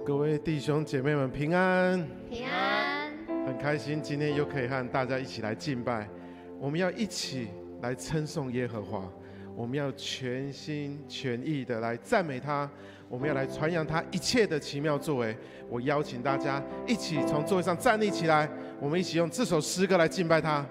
各位弟兄姐妹们平安，平安，很开心今天又可以和大家一起来敬拜。我们要一起来称颂耶和华，我们要全心全意的来赞美他，我们要来传扬他一切的奇妙作为。我邀请大家一起从座位上站立起来，我们一起用这首诗歌来敬拜他。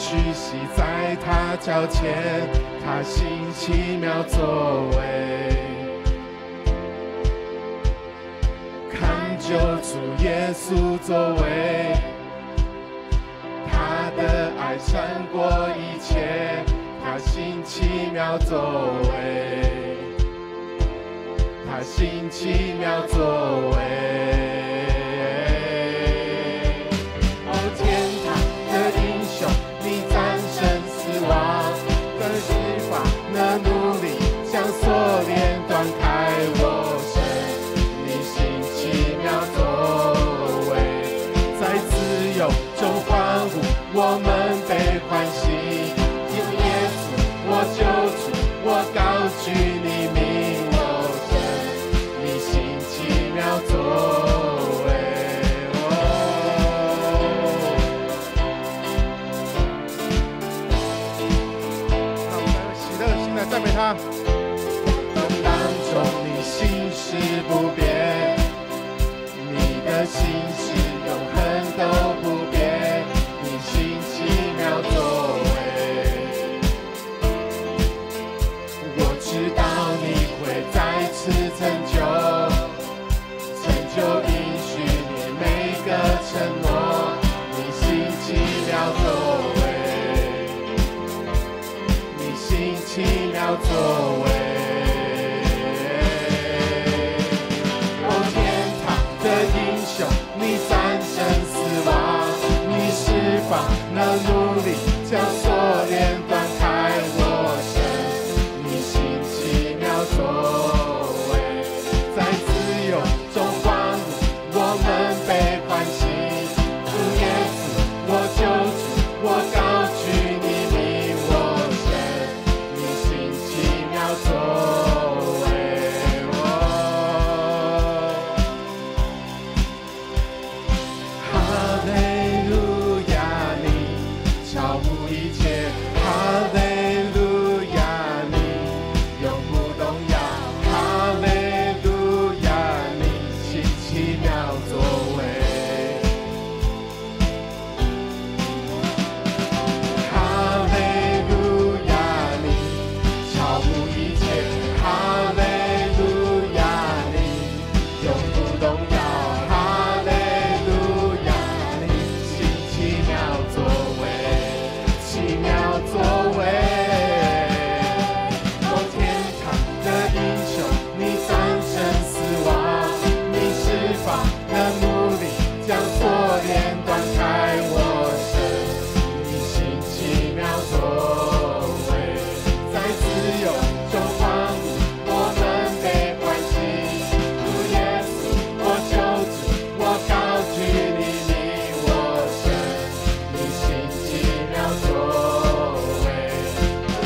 屈膝在他脚前，他行奇妙作为，看救主耶稣作为，他的爱胜过一切，他行奇妙作为，他行奇妙作为。你战胜死亡的律法，那努力将锁链断开我身，你行奇妙作为，在自由中欢呼，我们被欢喜，因耶稣我救主，我高举你名我神，你行奇妙作为。赞美他，动荡中你心事不变，你的心事永恒都不变，你行奇妙作为，我知道你会再次成就应许你每个承诺，你行奇妙作为，行奇妙作为，天堂的英雄，你战胜死亡，你释放那奴隶，将锁链断开我身，你行奇妙作为，在自由中欢呼，我们被欢喜，主耶稣我救主，我高举你名我神，作为哈利路亚，你超乎一切，哈利路亚，你永不动摇，哈利路亚，你行奇妙作为，哈利路亚，你超乎一切，哈利路亚，你永不动摇，哈利路亚，你行奇妙作为，奇妙作为，天堂的英雄，你战胜死亡，你释放那奴隶，将锁链断开我身，你行奇妙作为，在自由中欢呼，我们被欢喜，主耶稣我救主，我高举你名我神，你行奇妙作为，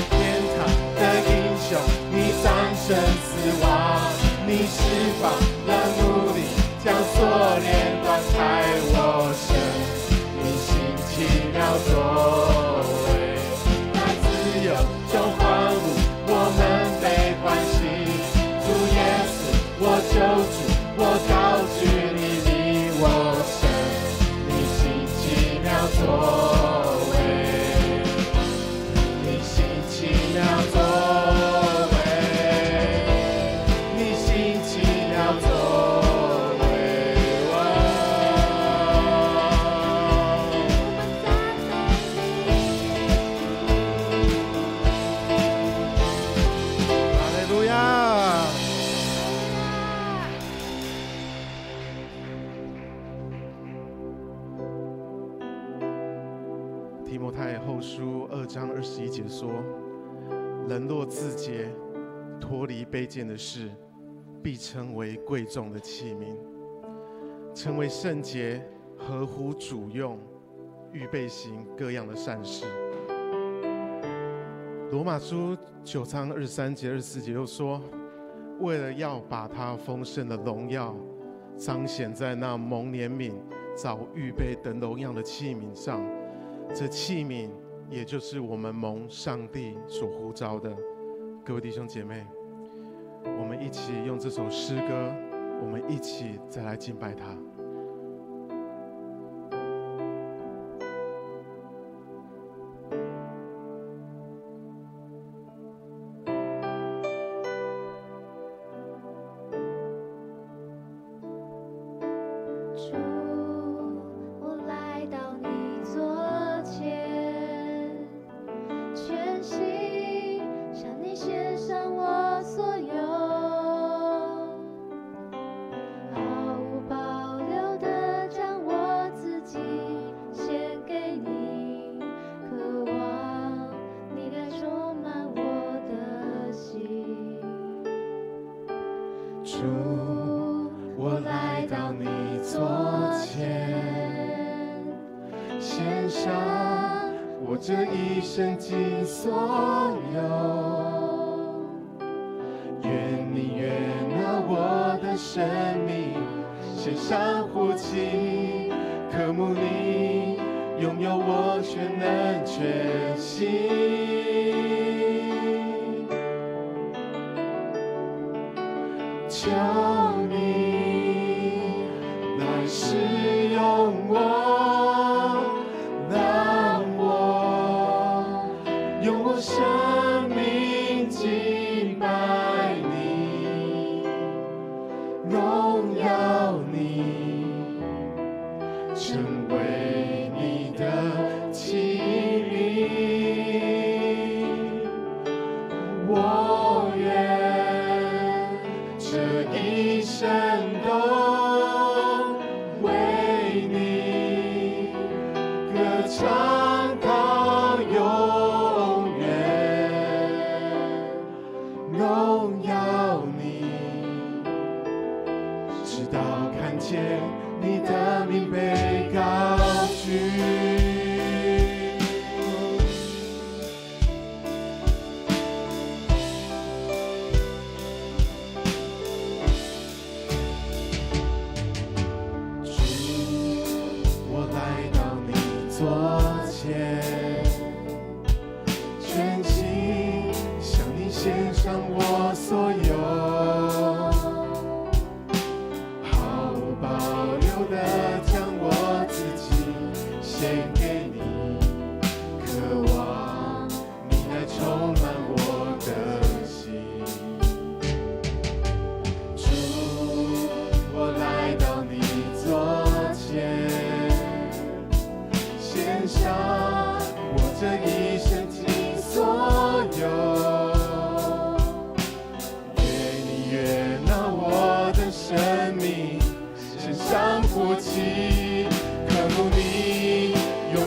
天堂的英雄，你战胜死亡，你释放那奴隶，将锁链断开我身。提摩太后书2章21节说：人若自洁，脱离卑贱的事，必称为贵重的器皿，成为圣洁，合乎主用，预备行各样的善事。罗马书9章23节、24节又说：为了要把他丰盛的荣耀彰显在那蒙怜悯、早预备等荣耀的器皿上，这器皿也就是我们蒙上帝所呼召的。各位弟兄姐妹，我们一起用这首诗歌，我们一起再来敬拜他。我来到你座前，献上我这一生尽所有，愿你悦纳我的生命，献上呼气，渴慕你，拥有我全能全心。求你来使用我，让我用我生命敬拜你，荣耀你，成为你的器皿。我愿这一生都为你歌唱到永远，荣耀你，直到看见你的名被高举。座前，全心向你献上我所有，毫无保留地将我自己献给你，渴望你来充满我的心。主，我来到你座前，献上我这一生尽所有，愿你悦纳我的生命，献上呼气，渴慕你，拥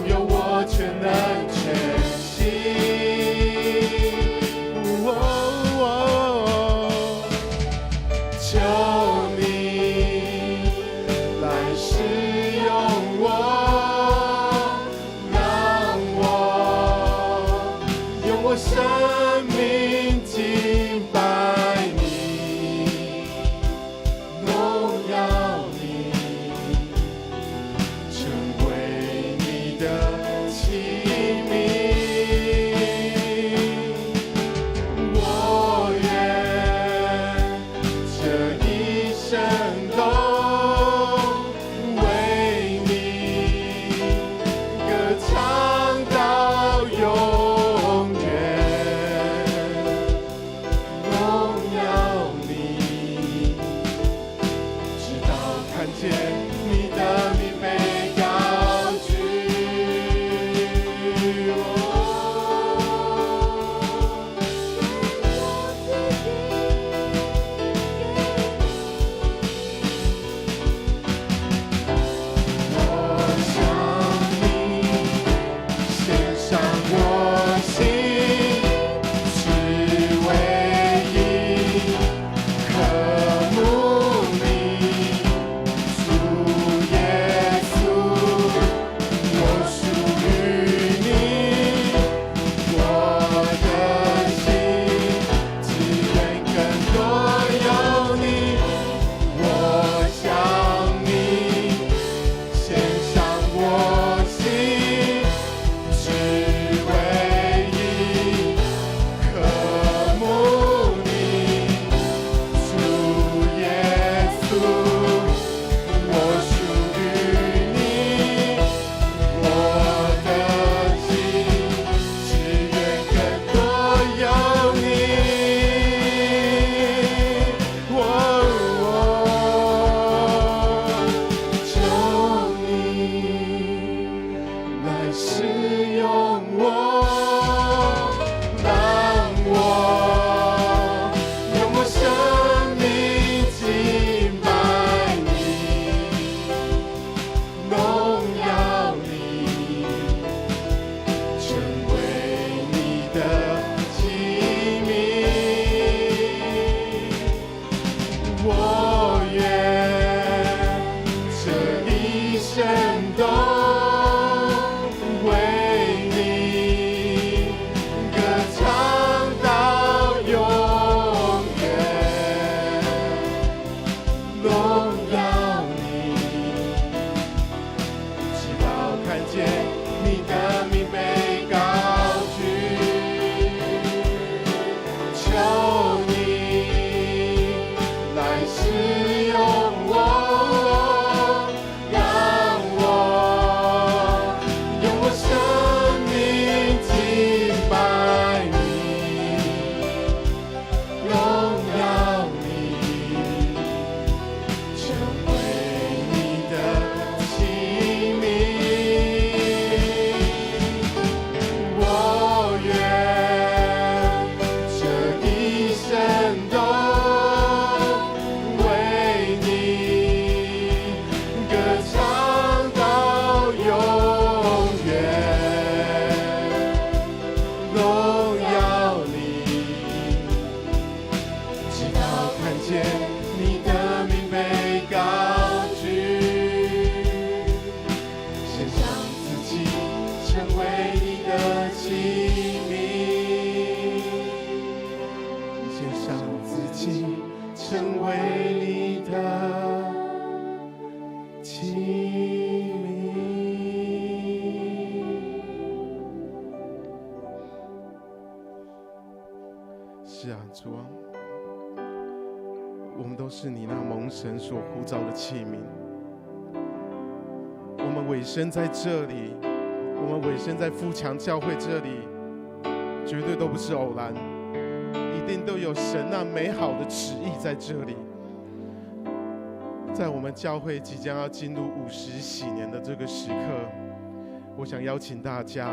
来使用我，让我用我生命敬拜你，荣耀你，成为你的器皿。我愿这一生都为你歌唱到永远，荣耀你，直到看见你的名被高举。求你来使用我，让我用我生命敬拜你，荣耀你，成为你的器皿。我愿这一生都为你歌唱到永远，荣耀你，直到看见你的名被高举，献上自己成为你的器皿，献上自己成为你的器皿。是啊，主啊，我们都是你那蒙神所呼召的器皿。我们委身在这里，我们委身在富强教会这里，绝对都不是偶然，一定都有神那美好的旨意在这里。在我们教会即将要进入50禧年的这个时刻，我想邀请大家，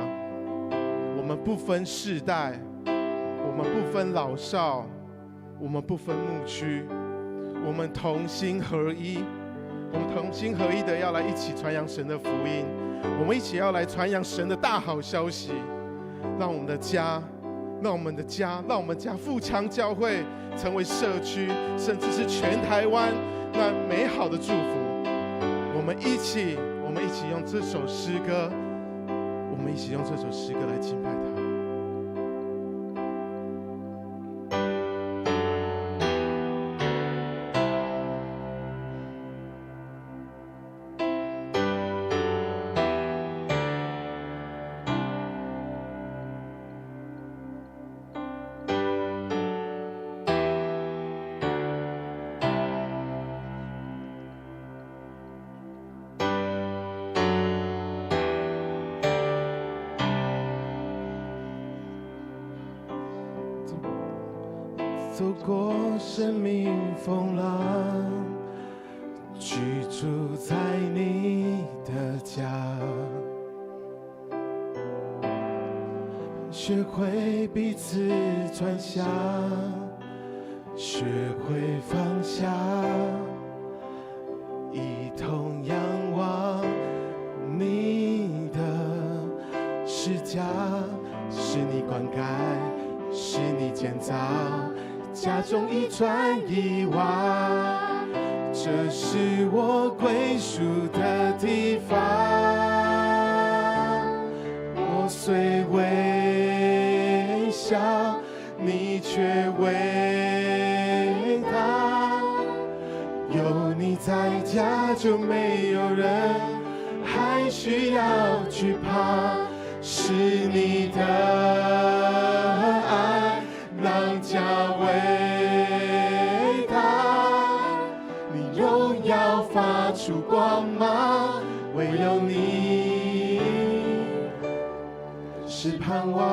我们不分世代，我们不分老少，我们不分牧区，我们同心合一，我们同心合一的要来一起传扬神的福音，我们一起要来传扬神的大好消息，让我们的家，让我们家富强教会成为社区，甚至是全台湾那美好的祝福。我们一起用这首诗歌，来敬拜他。走过生命风浪，居住在你的家，学会彼此传下，学会放下，一同仰望你的施加，是你灌溉，是你建造，家中一砖一瓦，这是我归属的地方。我虽微小，你却伟大，有你在家就没有人还需要惧怕，是你的爱让家伟大，你荣耀发出光芒，唯有你是盼望。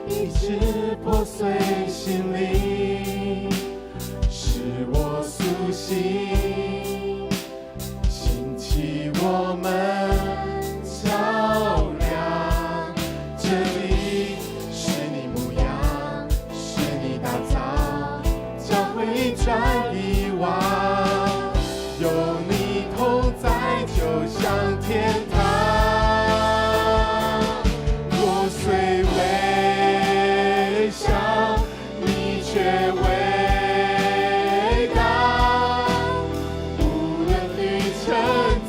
医治破碎心灵，使我苏醒，兴起我们照亮。这里是你牧养，是你打造，教会转移望，有你同在就像天堂。我虽微小，你却伟大。无论旅程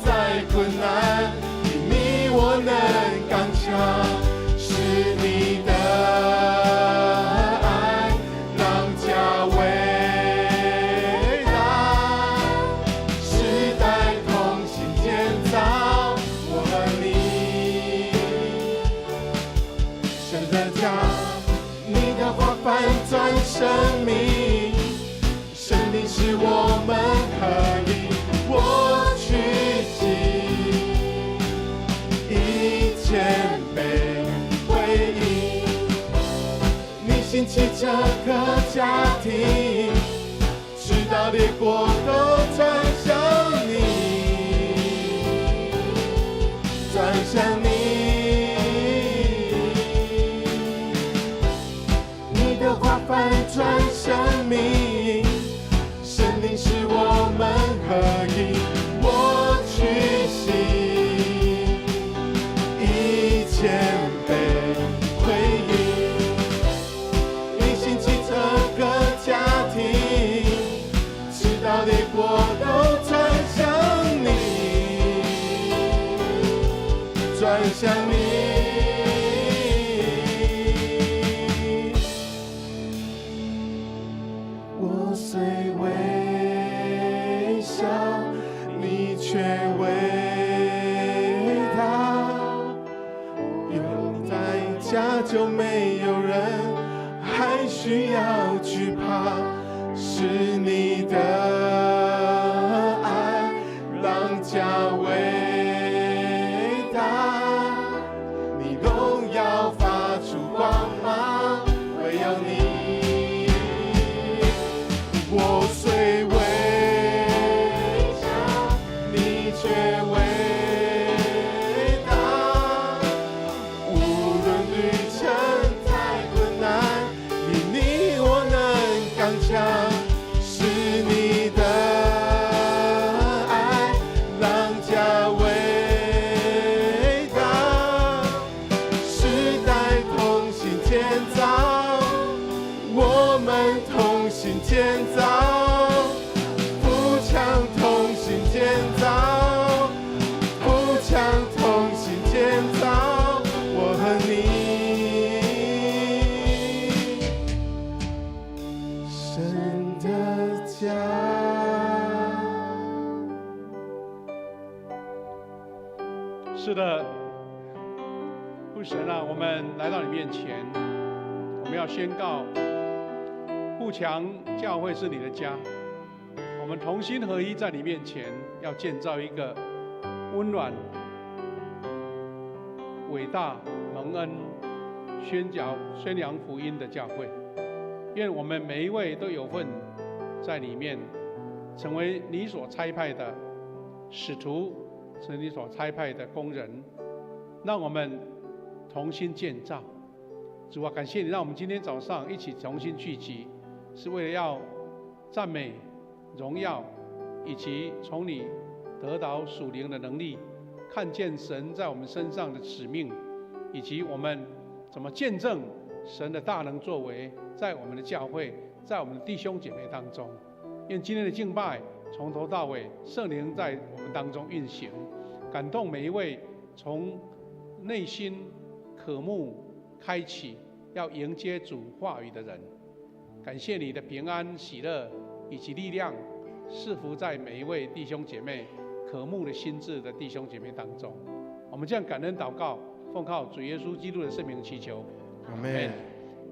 再困难，因你我能刚强。是你的爱让家伟大，世代同心建造我和你。神的家，你的话翻转生命，生命使我们合一。我屈膝，一切被回应。你兴起这个家庭，直到列国都转向你，转向你。你的话翻转生命，生命使我们合一。我屈膝，一切被回应。你兴起这个家庭，直到列国都转向你，转向你。我虽微小，你却伟大。有你在家，就没有人还需要惧怕。是你的爱让家伟大，你荣耀发出光芒，唯有你。我虽微小，你却伟大。无论旅程再困难，因你我能刚强。是你的爱让家伟大，世代同心建造，我们同心建造，富强同心建造，富强同心建造，我和你。神的家。是的，父神啊，我们来到你面前，我们要宣告，富强教会是你的家，我们同心合一在你面前，要建造一个温暖、伟大、蒙恩、宣扬福音的教会。愿我们每一位都有份在里面，成为你所差派的使徒，是你所差派的工人，让我们同心建造。主啊，感谢你，让我们今天早上一起重新聚集，是为了要赞美、荣耀，以及从你得到属灵的能力，看见神在我们身上的使命，以及我们怎么见证神的大能作为，在我们的教会，在我们的弟兄姐妹当中。愿今天的敬拜从头到尾，圣灵在我们当中运行，感动每一位从内心渴慕开启，要迎接主话语的人。感谢你的平安、喜乐以及力量，赐福在每一位弟兄姐妹渴慕的心志的弟兄姐妹当中。我们这样感恩祷告，奉靠主耶稣基督的圣名祈求，阿们。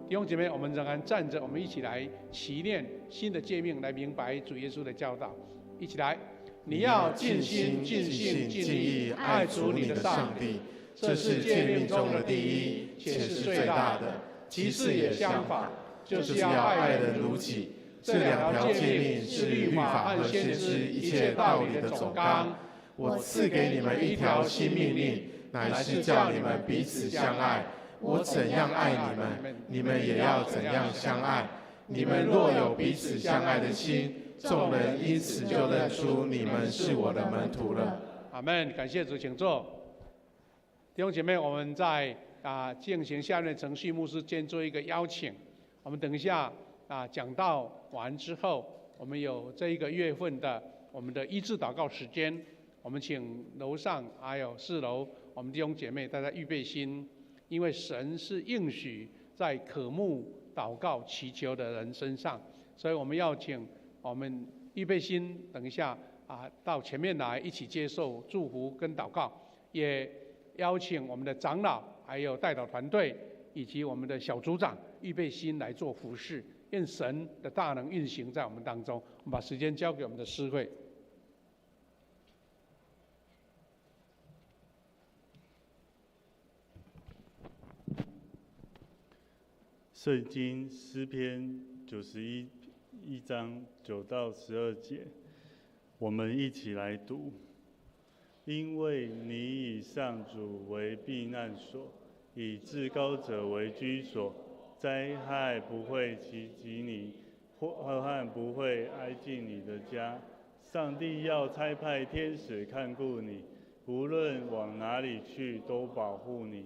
弟兄姐妹，我们仍然站着，我们一起来祈念新的诫命，来明白主耶稣的教导。一起来，你要尽心、尽性、尽力爱主你的上帝，这是诫命中的第一，且是最大的。其次也相反，就是要爱人如己。这两条诫命是律法和先知一切道理的总纲。我赐给你们一条新命令，乃是叫你们彼此相爱。我怎样爱你们，你们也要怎样相爱。你们若有彼此相爱的心，众人因此就认出你们是我的门徒了。阿们，感谢主，请坐。弟兄姐妹，我们在进行下面程序，牧师先做一个邀请。我们等一下讲道完之后，我们有这一个月份的我们的医治祷告时间。我们请楼上还有4楼我们弟兄姐妹大家预备心，因为神是应许在渴慕祷告祈求的人身上，所以我们要请我们预备心，等一下到前面来一起接受祝福跟祷告，也邀请我们的长老还有代祷团队以及我们的小组长预备心来做服事，愿神的大能运行在我们当中。我们把时间交给我们的诗会。圣经诗篇91章9到12节，我们一起来读。因为你以上主为避难所，以至高者为居所，灾害不会袭击你，祸患不会挨近你的家。上帝要差派天使看顾你，无论往哪里去都保护你。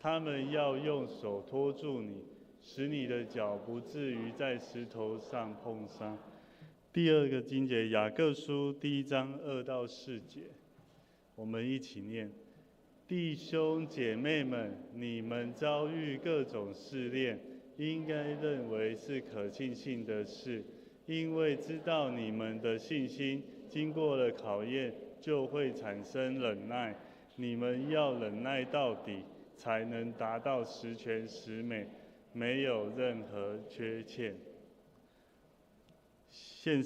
他们要用手托住你，使你的脚不至于在石头上碰伤。第二个经节，雅各书1章2到4节，我们一起念：弟兄姐妹们，你们遭遇各种试炼，应该认为是可庆幸的事，因为知道你们的信心经过了考验，就会产生忍耐。你们要忍耐到底，才能达到十全十美，没有任何缺欠。献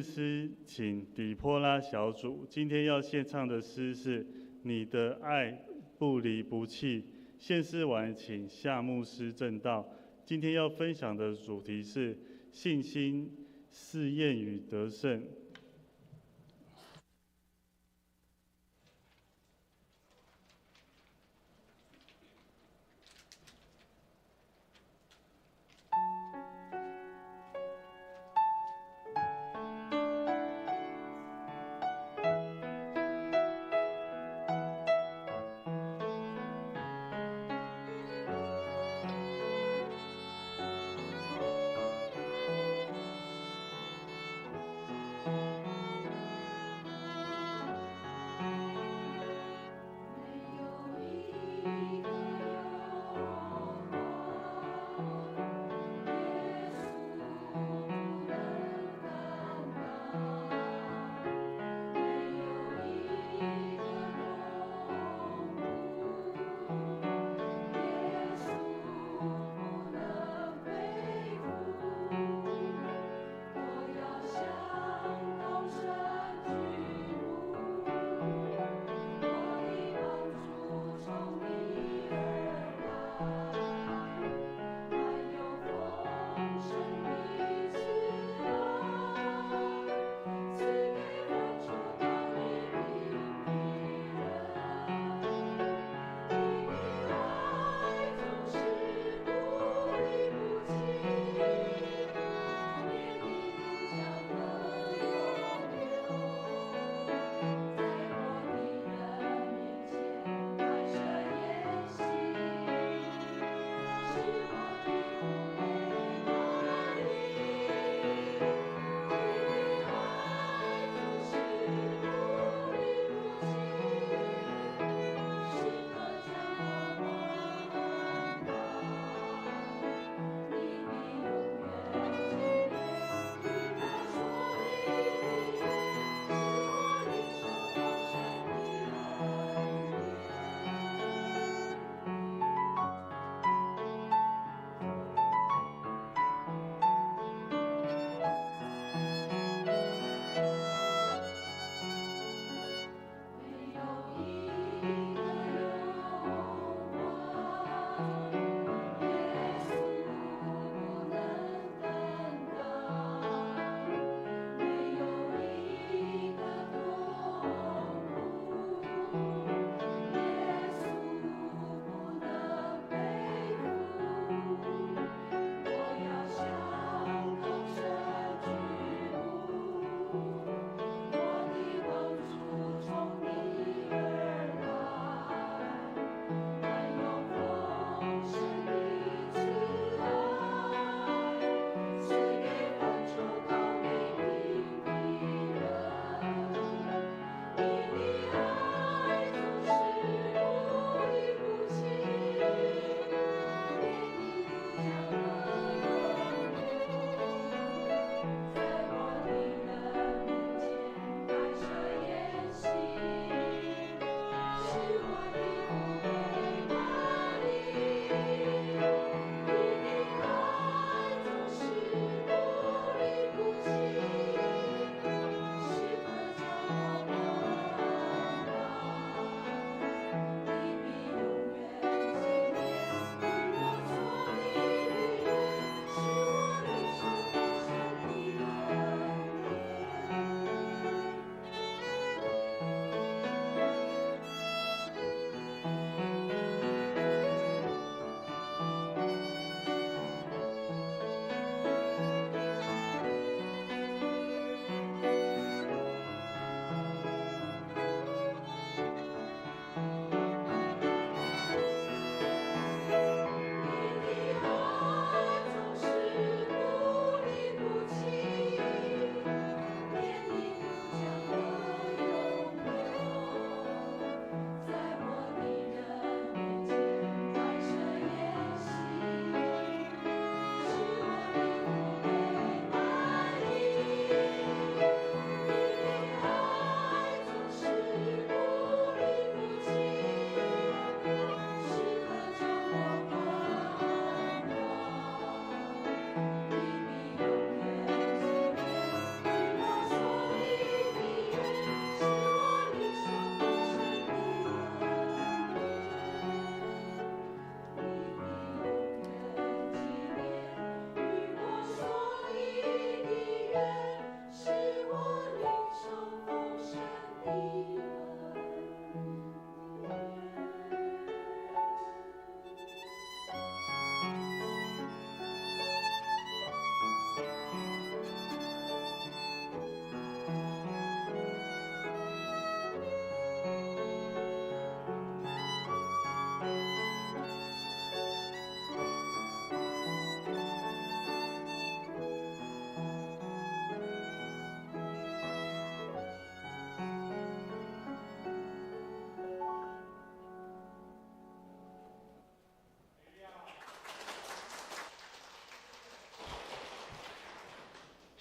诗请底波拉小组，今天要献唱的诗是你的爱不离不弃。献诗完请夏牧师证道。今天要分享的主题是信心试验与得胜。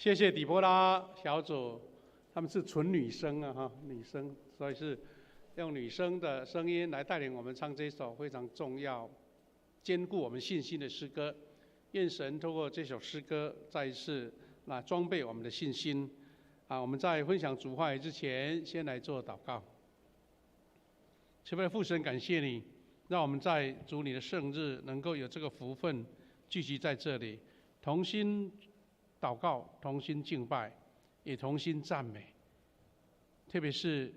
谢谢底波拉小组，他们是纯女生啊哈，女生，所以是用女生的声音来带领我们唱这首非常重要、坚固我们信心的诗歌。愿神透过这首诗歌再一次来装备我们的信心。我们在分享主话语之前，先来做祷告。慈悲的父神，感谢你，让我们在主你的圣日能够有这个福分聚集在这里，同心祷告，同心敬拜，也同心赞美。特别是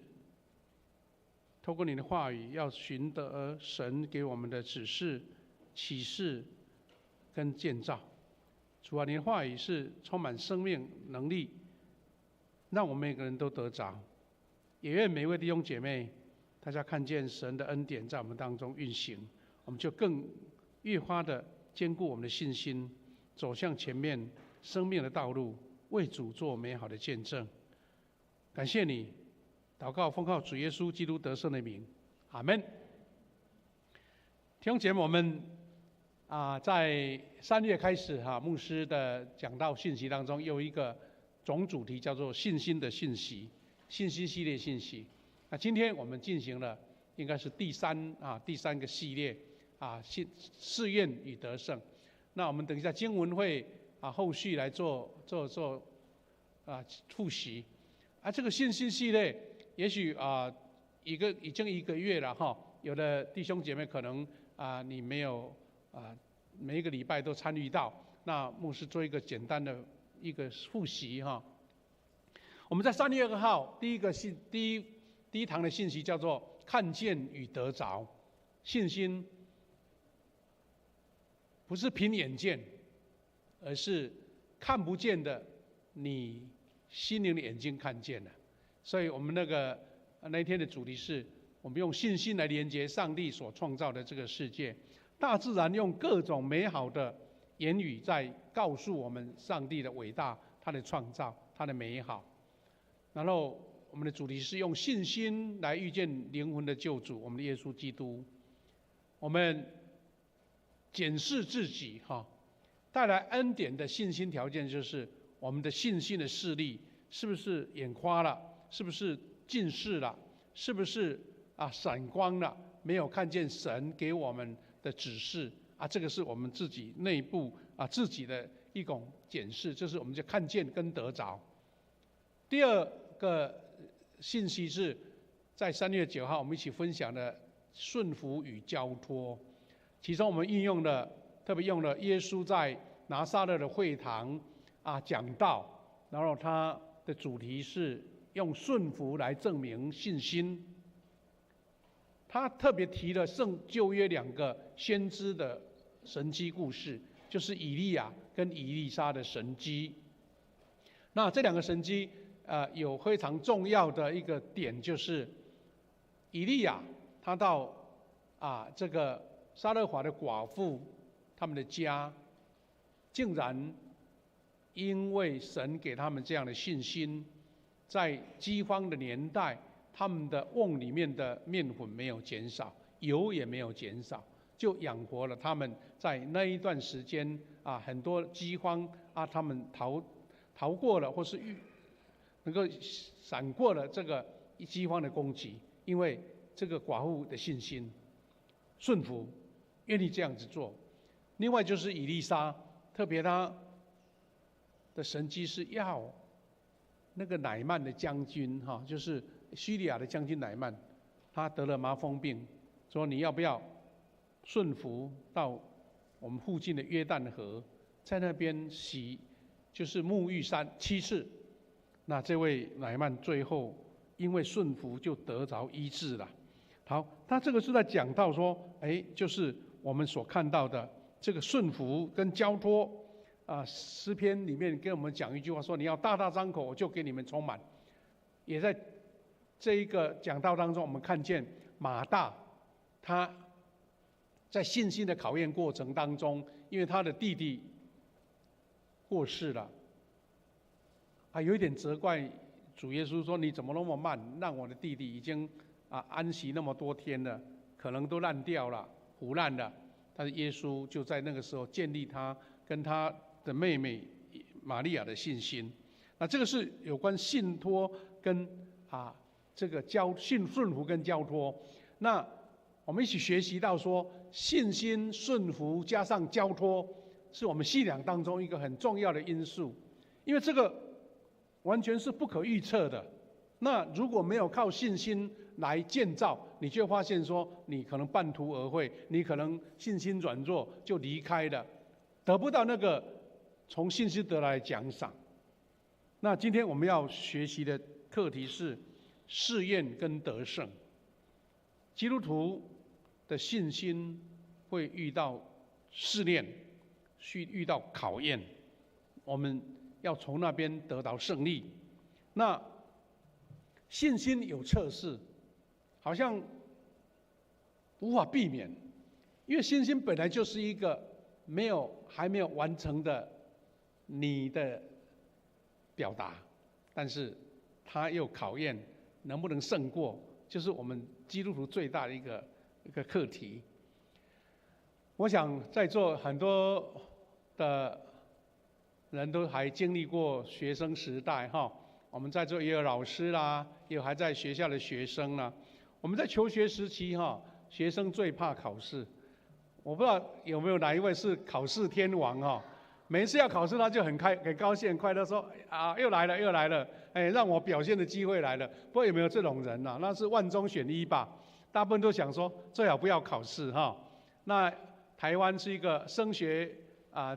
透过你的话语，要寻得神给我们的指示、启示跟建造。主啊，你的话语是充满生命能力，让我们每个人都得着。也愿每位弟兄姐妹，大家看见神的恩典在我们当中运行，我们就更越发的坚固我们的信心，走向前面生命的道路，为主做美好的见证。感谢你，祷告奉靠主耶稣基督得胜的名，阿们。弟兄姐妹，我们在3月开始牧师的讲道信息当中有一个总主题叫做信心的信息，信心系列信息。那今天我们进行了应该是第三个系列试验与得胜。那我们等一下经文会后续来做复习。这个信心系列也许已经1个月了哈，有的弟兄姐妹可能你没有每一个礼拜都参与到，那牧师做一个简单的一个复习哈。我们在3月2号第一堂的信息叫做看见与得着。信心不是凭眼见，而是看不见的你心灵的眼睛看见了。所以我们那一天的主题是我们用信心来连接上帝所创造的这个世界。大自然用各种美好的言语在告诉我们上帝的伟大，他的创造，他的美好。然后我们的主题是用信心来遇见灵魂的救主，我们的耶稣基督。我们检视自己带来恩典的信心条件就是我们的信心的视力是不是眼花了，是不是近视了，是不是闪光了，没有看见神给我们的指示这个是我们自己内部自己的一种检视，这是我们就看见跟得着。第二个信息是在3月9号我们一起分享的顺服与交托，其中我们特别用了耶稣在拿撒勒的会堂讲道，然后他的主题是用顺服来证明信心。他特别提了旧约2个先知的神迹故事，就是以利亚跟以利沙的神迹。那这2个神迹有非常重要的一个点，就是以利亚他到这个撒勒法的寡妇他们的家，竟然因为神给他们这样的信心，在饥荒的年代，他们的瓮里面的面粉没有减少，油也没有减少，就养活了他们。在那一段时间很多饥荒他们逃过了，或是能够闪过了这个饥荒的攻击，因为这个寡妇的信心、顺服，愿意这样子做。另外就是以利沙，特别他的神迹是要那个乃曼的将军就是叙利亚的将军乃曼，他得了麻风病，说你要不要顺服到我们附近的约旦河，在那边就是沐浴7次。那这位乃曼最后因为顺服就得着医治了。好，他这个是在讲到说，就是我们所看到的这个顺服跟交托诗篇里面跟我们讲一句话说，你要大大张口，我就给你们充满。也在这一个讲道当中，我们看见马大他在信心的考验过程当中，因为他的弟弟过世了，有一点责怪主耶稣说，你怎么那么慢，让我的弟弟已经安息那么多天了，可能都烂掉了，腐烂了。但是耶稣就在那个时候建立他跟他的妹妹玛利亚的信心。那这个是有关信托跟这个顺服跟交托。那我们一起学习到说，信心、顺服加上交托，是我们信仰当中一个很重要的因素，因为这个完全是不可预测的。那如果没有靠信心来建造，你就会发现说，你可能半途而废，你可能信心软弱就离开了，得不到那个从信心得来的奖赏。那今天我们要学习的课题是试验跟得胜。基督徒的信心会遇到试炼，遇到考验，我们要从那边得到胜利。那信心有测试，好像无法避免，因为信心本来就是一个还没有完成的你的表达，但是它又考验能不能胜过，就是我们基督徒最大的一个课题。我想在座很多的人都还经历过学生时代哈，我们在座也有老师啦，也有还在学校的学生啦。我们在求学时期哈，学生最怕考试。我不知道有没有哪一位是考试天王哈？每一次要考试，他就很高兴、很快乐，说又来了，让我表现的机会来了。不过有没有这种人啊？那是万中选一吧。大部分都想说最好不要考试哈。那台湾是一个升学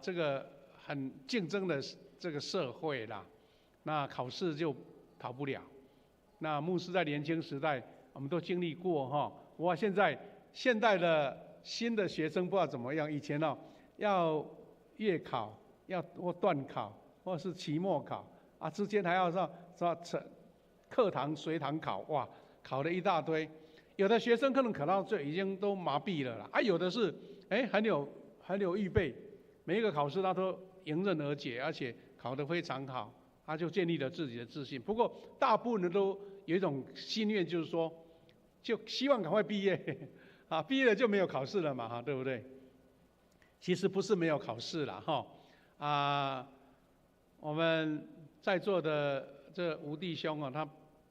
这个很竞争的这个社会啦，那考试就逃不了。那牧师在年轻时代，我们都经历过哈。哇，现代的新的学生不知道怎么样，以前要月考，或段考，或是期末考之间还要说课堂随堂考，哇，考了一大堆。有的学生可能考到最已经都麻痹了啦，有的是很有预备，每一个考试他都迎刃而解，而且考得非常好，他就建立了自己的自信。不过大部分人都有一种心愿，就是说，就希望赶快毕业，毕业了就没有考试了嘛，对不对？其实不是没有考试啦，我们在座的这吴弟兄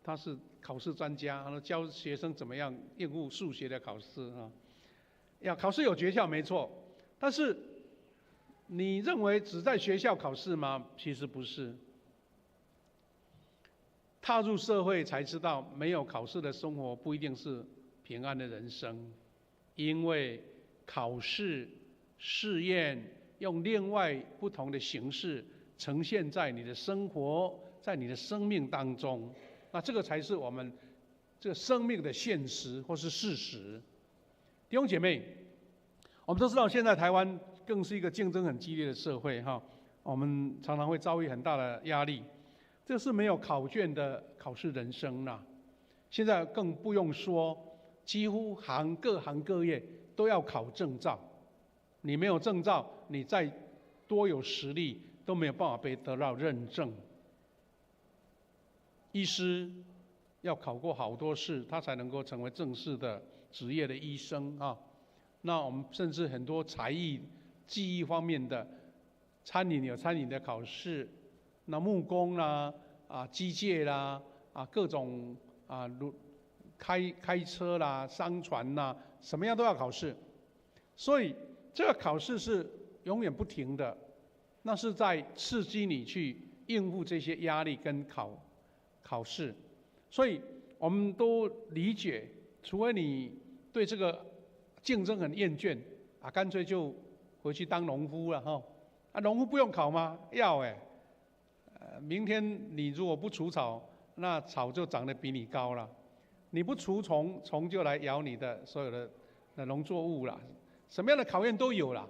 他是考试专家，教学生怎么样应付数学的考试考试有诀窍没错，但是你认为只在学校考试吗？其实不是。踏入社会才知道，没有考试的生活不一定是平安的人生，因为考试、试验用另外不同的形式呈现在你的生活，在你的生命当中，那这个才是我们这个生命的现实或是事实。弟兄姐妹，我们都知道现在台湾更是一个竞争很激烈的社会我们常常会遭遇很大的压力，这是没有考卷的考试人生啦。现在更不用说，几乎各行各业都要考证照，你没有证照，你再多有实力都没有办法被得到认证。医师要考过好多试，他才能够成为正式的职业的医生那我们甚至很多才艺、技艺方面的，餐饮有餐饮的考试，那木工啦、机械啦、各种开车啦、商船啦，什么样都要考试。所以这个考试是永远不停的，那是在刺激你去应付这些压力跟考试。所以我们都理解，除非你对这个竞争很厌倦干脆就回去当农夫了农夫不用考吗？要明天你如果不除草，那草就长得比你高了；你不除虫，虫就来咬你的所有的农作物了。什么样的考验都有了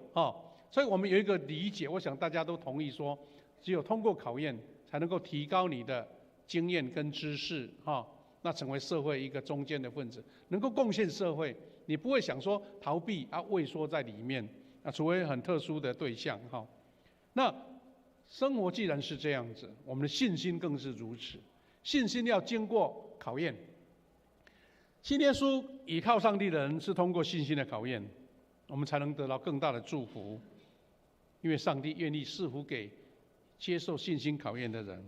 所以我们有一个理解，我想大家都同意说，只有通过考验，才能够提高你的经验跟知识那成为社会一个中坚的分子，能够贡献社会。你不会想说逃避畏缩在里面除非很特殊的对象那生活既然是这样子，我们的信心更是如此。信心要经过考验。信耶稣倚靠上帝的人是通过信心的考验，我们才能得到更大的祝福。因为上帝愿意赐福给接受信心考验的人。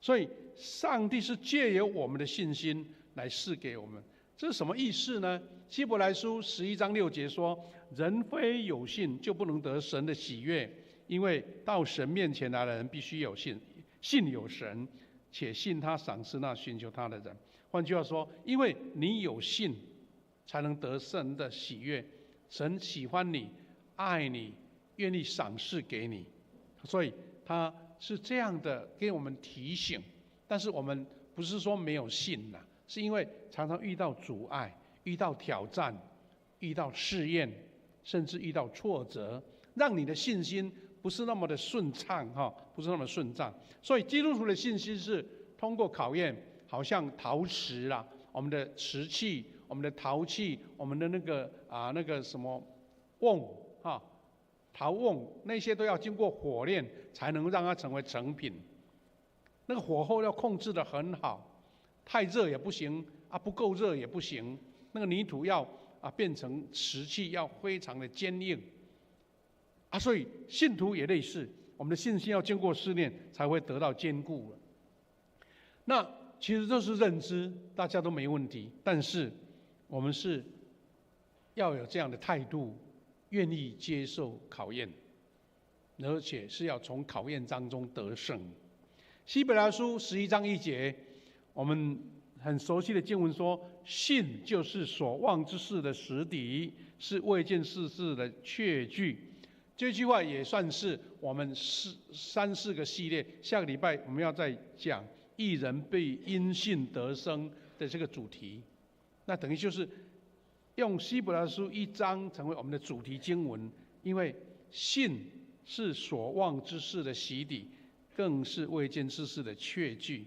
所以，上帝是借由我们的信心来赐给我们。这是什么意思呢？希伯来书11章6节说：“人非有信，就不能得神的喜悦，因为到神面前来的人必须有信，信有神，且信他赏赐那寻求他的人。”换句话说，因为你有信，才能得神的喜悦。神喜欢你，爱你，愿意赏赐给你，所以他是这样的给我们提醒。但是我们不是说没有信呐，是因为常常遇到阻碍、遇到挑战、遇到试验，甚至遇到挫折，让你的信心不是那么的顺畅哈，不是那么顺畅。所以基督徒的信心是通过考验，好像陶瓷啦，我们的瓷器、我们的陶器、我们的那个什么瓮哈，陶瓮那些都要经过火炼，才能让它成为成品。那个火候要控制得很好，太热也不行啊，不够热也不行。那个泥土要变成瓷器，要非常的坚硬啊。所以信徒也类似，我们的信心要经过试炼，才会得到坚固了。那其实这是认知，大家都没问题，但是我们是要有这样的态度，愿意接受考验，而且是要从考验当中得胜。希伯来书11章1节，我们很熟悉的经文说：“信就是所望之事的实底，是未见之事的确据。”这句话也算是我们3、4个系列，下个礼拜我们要再讲义人被因信得生的这个主题。那等于就是用希伯来书1章成为我们的主题经文，因为信是所望之事的实底，更是未见之事的确据。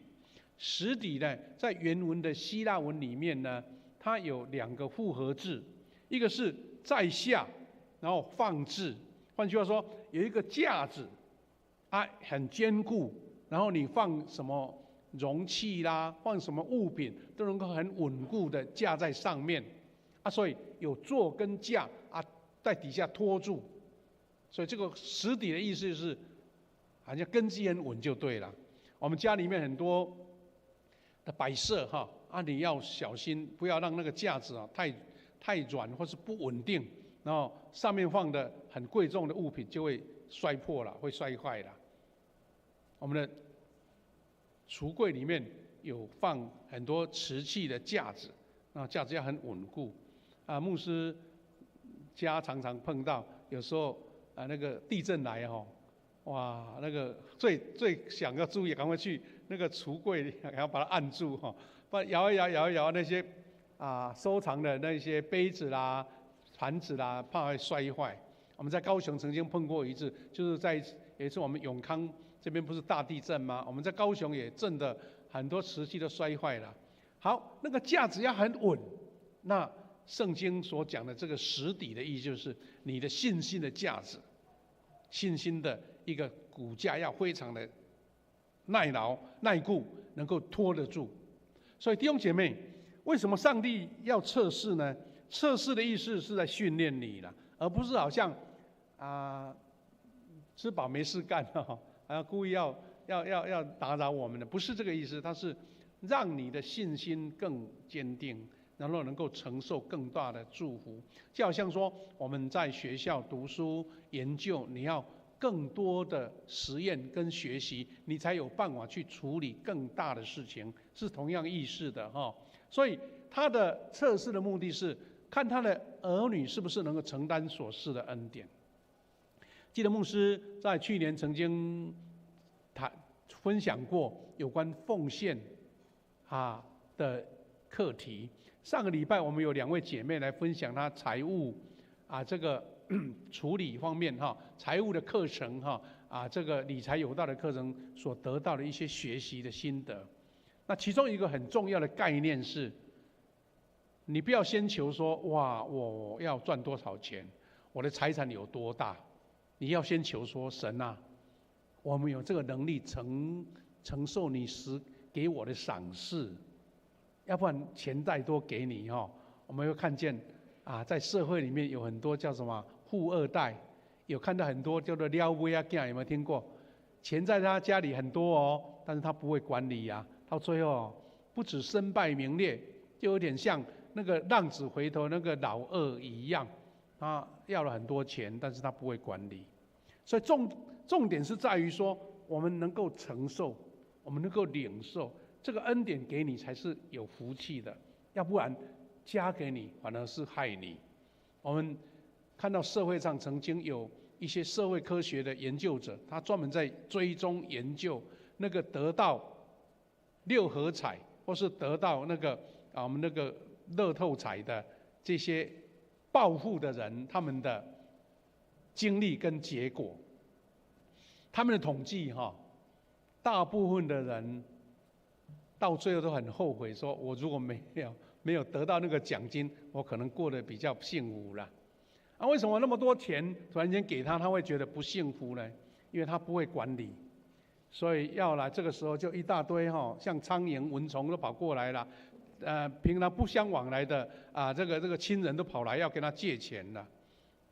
实底呢，在原文的希腊文里面呢，它有2个复合字，一个是在下，然后放置。换句话说，有一个架子，很坚固，然后你放什么容器啦，放什么物品都能够很稳固的架在上面所以有座跟架在底下托住。所以这个实底的意思是，好像根基很稳就对了。我们家里面很多的摆设你要小心，不要让那个架子太软或是不稳定，然后上面放的很贵重的物品就会摔破了，会摔坏了。我们的橱柜里面有放很多瓷器的架子，架子要很稳固牧师家常常碰到，有时候那个地震来哇，那个最想要注意，赶快去那个橱柜，然后把它按住不然摇一摇那些收藏的那些杯子啦、盘子啦，怕会摔坏。我们在高雄曾经碰过一次，就是有一次我们永康这边不是大地震吗？我们在高雄也震的很多瓷器都摔坏了。好，那个架子要很稳。那圣经所讲的这个实底的意思，就是你的信心的架子，信心的一个骨架要非常的耐劳耐固，能够拖得住。所以弟兄姐妹，为什么上帝要测试呢？测试的意思是在训练你了，而不是好像吃饱没事干故意要打扰我们的，不是这个意思。它是让你的信心更坚定，然后能够承受更大的祝福。就好像说我们在学校读书研究，你要更多的实验跟学习，你才有办法去处理更大的事情，是同样意思的所以他的测试的目的是看他的儿女是不是能够承担所赐的恩典。记得牧师在去年曾经分享过有关奉献的课题。上个礼拜我们有2位姐妹来分享她财务这个处理方面财务的课程这个理财有道的课程所得到的一些学习的心得。那其中一个很重要的概念是，你不要先求说哇我要赚多少钱，我的财产有多大，你要先求说神我们有这个能力承受你给我的赏赐，要不然钱再多给你我们会看见在社会里面有很多叫什么富二代，有看到很多叫做撩妹有没有听过？钱在他家里很多哦，但是他不会管理啊，到最后不止身败名裂，就有点像那个浪子回头那个老二一样，他要了很多钱，但是他不会管理。所以重点是在于说，我们能够承受，我们能够领受这个恩典给你，才是有福气的。要不然加给你反而是害你。我们看到社会上曾经有一些社会科学的研究者，他专门在追踪研究那个得到6合彩或是得到那个我们那个乐透彩的这些暴富的人，他们的经历跟结果。他们的统计大部分的人到最后都很后悔，说我如果没有得到那个奖金，我可能过得比较幸福了。为什么那么多钱突然间给他，他会觉得不幸福呢？因为他不会管理，所以要来这个时候就一大堆像苍蝇蚊虫都跑过来了，平常不相往来的这个亲人都跑来要跟他借钱了。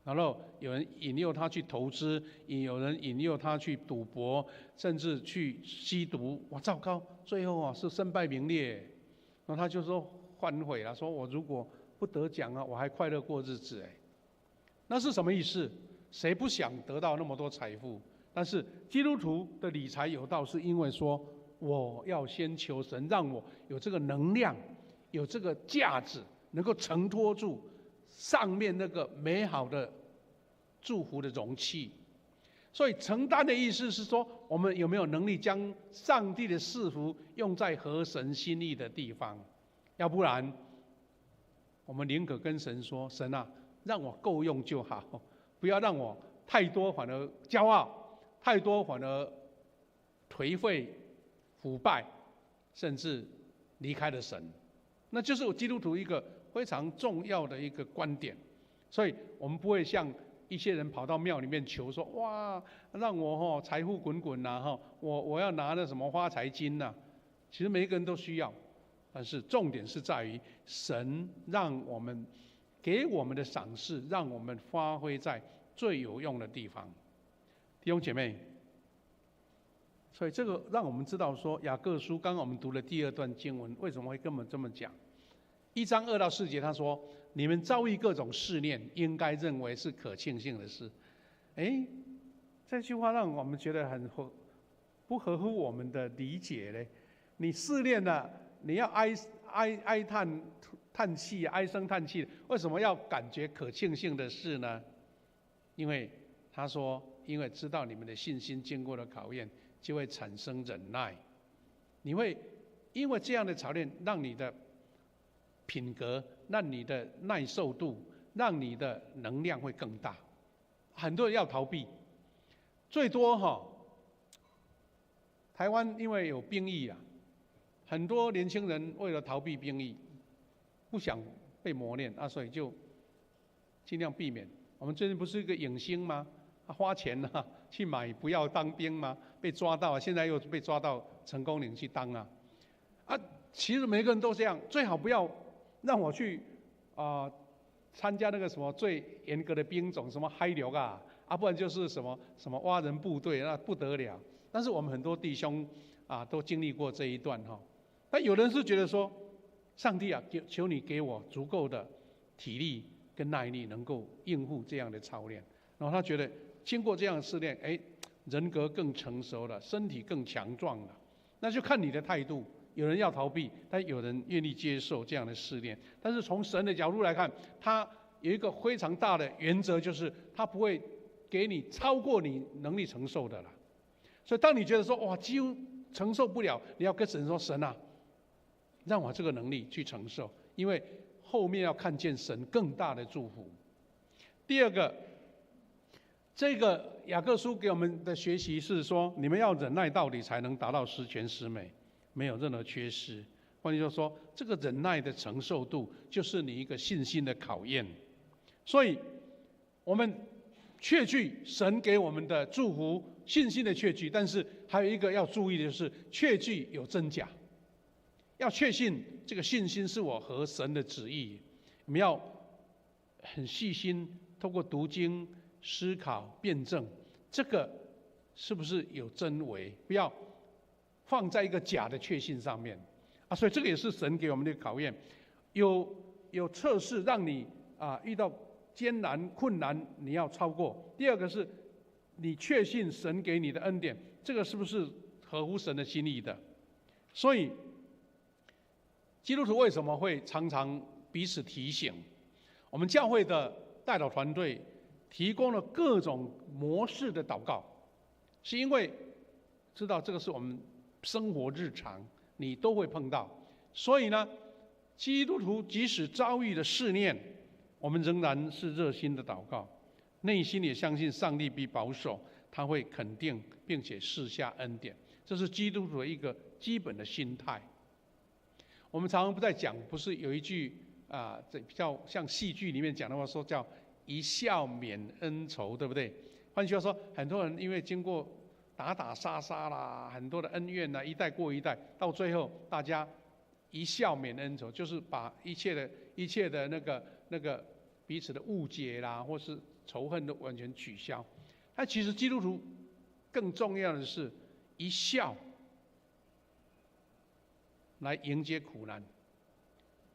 然后有人引诱他去投资，有人引诱他去赌博，甚至去吸毒。哇，糟糕！最后是身败名裂。然后他就说反悔了，说我如果不得奖我还快乐过日子那是什么意思？谁不想得到那么多财富？但是基督徒的理财有道，是因为说我要先求神，让我有这个能量，有这个价值，能够承托住上面那个美好的祝福的容器。所以承担的意思是说，我们有没有能力将上帝的赐福用在合神心意的地方？要不然我们宁可跟神说，神啊，让我够用就好，不要让我太多反而骄傲，太多反而颓废腐败，甚至离开了神。那就是我基督徒一个非常重要的一个观点。所以我们不会像一些人跑到庙里面求说，哇，让我财富滚滚我要拿那什么发财金其实每一个人都需要，但是重点是在于神让我们给我们的赏赐，让我们发挥在最有用的地方。弟兄姐妹，所以这个让我们知道说，雅各书刚刚我们读了第2段经文，为什么会跟我们这么讲？1章2到4节，他说：你们遭遇各种试炼，应该认为是可庆幸的事。这句话让我们觉得很不合乎我们的理解嘞。你试炼了，你要哀叹气，唉声叹气，为什么要感觉可庆幸的事呢？因为他说，因为知道你们的信心经过了考验，就会产生忍耐。你会因为这样的考验，让你的品格，让你的耐受度，让你的能量会更大。很多人要逃避，最多台湾因为有兵役很多年轻人为了逃避兵役，不想被磨练所以就尽量避免。我们最近不是一个影星吗？花钱去买不要当兵吗？被抓到现在又被抓到成功岭去当其实每个人都这样，最好不要让我去参加那个什么最严格的兵种，什么海流不然就是什么蛙人部队，那不得了。但是我们很多弟兄都经历过这一段那有人是觉得说，上帝求你给我足够的体力跟耐力，能够应付这样的操练。然后他觉得经过这样的试炼，人格更成熟了，身体更强壮了。那就看你的态度。有人要逃避，但有人愿意接受这样的试炼。但是从神的角度来看，他有一个非常大的原则，就是他不会给你超过你能力承受的了。所以当你觉得说，哇，几乎承受不了，你要跟神说，神啊，让我这个能力去承受，因为后面要看见神更大的祝福。第二个，这个雅各书给我们的学习是说，你们要忍耐到底，才能达到十全十美，没有任何缺失。换句话说，这个忍耐的承受度，就是你一个信心的考验。所以，我们确据神给我们的祝福，信心的确据，但是还有一个要注意的就是，确据有真假。要确信这个信心是我合神的旨意，我们要很细心，透过读经、思考、辩证，这个是不是有真伪，不要放在一个假的确信上面啊。所以这个也是神给我们的考验，有测试让你遇到艰难困难你要超过。第二个是你确信神给你的恩典，这个是不是合乎神的心意的？所以基督徒为什么会常常彼此提醒？我们教会的代祷团队提供了各种模式的祷告，是因为知道这个是我们生活日常你都会碰到，所以呢，基督徒即使遭遇了试炼，我们仍然是热心的祷告，内心也相信上帝必保守，他会肯定并且赐下恩典，这是基督徒的一个基本的心态。我们常常不在讲，不是有一句这比较像戏剧里面讲的话，说叫一笑泯恩仇，对不对？换句话说，很多人因为经过打打杀杀啦，很多的恩怨啦，一代过一代，到最后大家一笑泯恩仇，就是把一切的那个彼此的误解啦，或是仇恨都完全取消。但其实基督徒更重要的是一笑来迎接苦难。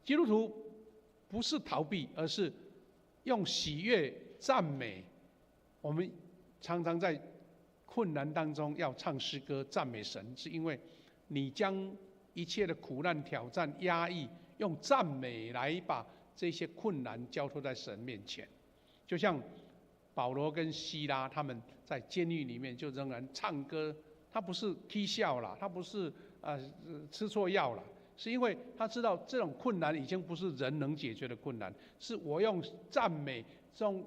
基督徒不是逃避，而是用喜悦赞美。我们常常在困难当中要唱诗歌赞美神，是因为你将一切的苦难、挑战、压抑，用赞美来把这些困难交托在神面前。就像保罗跟希拉他们在监狱里面就仍然唱歌，他不是踢笑啦，他不是吃错药了，是因为他知道这种困难已经不是人能解决的困难，是我用赞美这种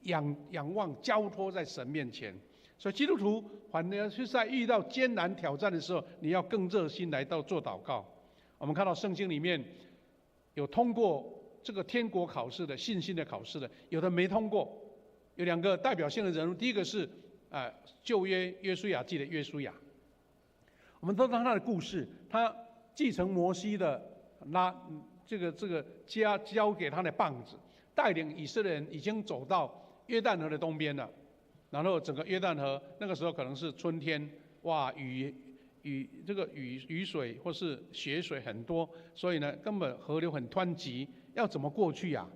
仰望交托在神面前。所以基督徒反而是在遇到艰难挑战的时候，你要更热心来到做祷告。我们看到圣经里面有通过这个天国考试的信心的考试的，有的没通过。有两个代表性的人物，第一个是旧约约书亚记的约书亚。我们都知道他的故事，他继承摩西的这个交给他的棒子，带领以色列人已经走到约旦河的东边了。然后整个约旦河那个时候可能是春天，哇，雨水或是雪水很多，所以呢根本河流很湍急，要怎么过去呀？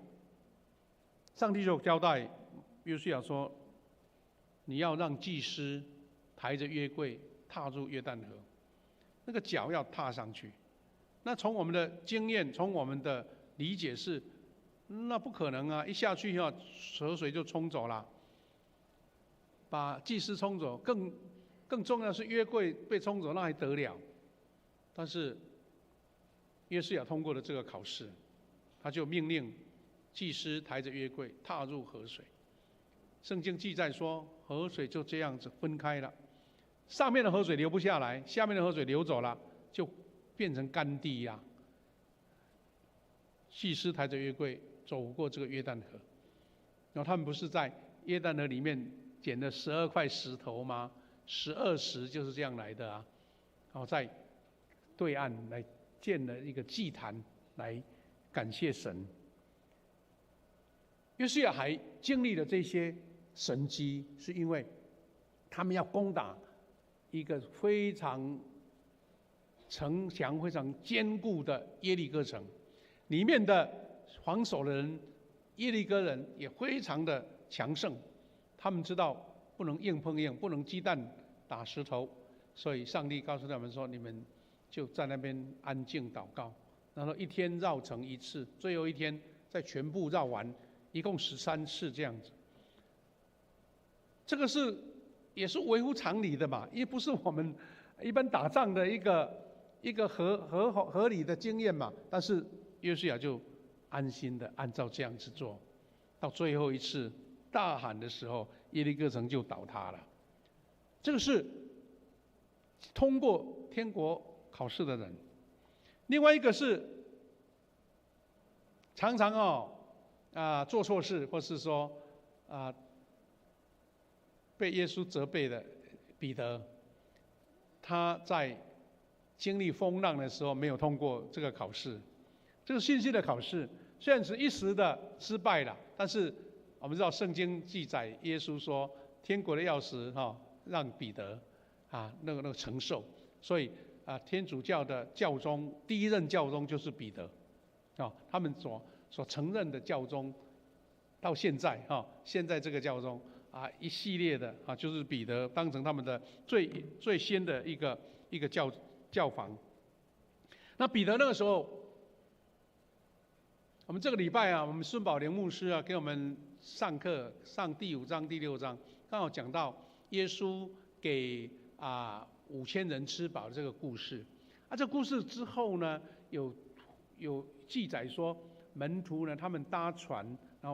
上帝就交代约书亚说，你要让祭司抬着约柜踏入约旦河，那个脚要踏上去。那从我们的经验，从我们的理解是，那不可能啊！一下去以后，河水就冲走了，把祭司冲走。更重要的是约柜被冲走，那还得了？但是约书亚通过了这个考试，他就命令祭司抬着约柜踏入河水。圣经记载说，河水就这样子分开了，上面的河水流不下来，下面的河水流走了，就变成干地呀。祭司抬着约柜走过这个约旦河，然后他们不是在约旦河里面捡了12块石头吗？12石就是这样来的啊。然后在对岸来建了一个祭坛来感谢神。约书亚还经历了这些神迹，是因为他们要攻打一个非常城墙非常坚固的耶利哥城，里面的防守的人耶利哥人也非常的强盛，他们知道不能硬碰硬，不能鸡蛋打石头，所以上帝告诉他们说，你们就在那边安静祷告，然后一天绕城一次，最后一天再全部绕完，一共13次这样子。这个也是微乎常理的嘛，因为不是我们一般打仗的一个合理的经验嘛。但是约书亚就安心的按照这样子做，到最后一次大喊的时候，耶利哥城就倒塌了。这个是通过天国考试的人。另外一个是常常做错事，或是说被耶稣责备的彼得，他在经历风浪的时候没有通过这个考试。这个信心的考试虽然是一时的失败了，但是我们知道圣经记载耶稣说，天国的钥匙让彼得那个承受，所以天主教的教宗第一任教宗就是彼得他们所承认的教宗到现在现在这个教宗一系列的就是彼得当成他们的最先的一个教坊。那彼得那个时候，我们这个礼拜我们孙宝莲牧师给我们上课上第5章第6章，刚好讲到耶稣给5000人吃饱这个故事。这故事之后呢，有记载说，门徒呢他们搭船，然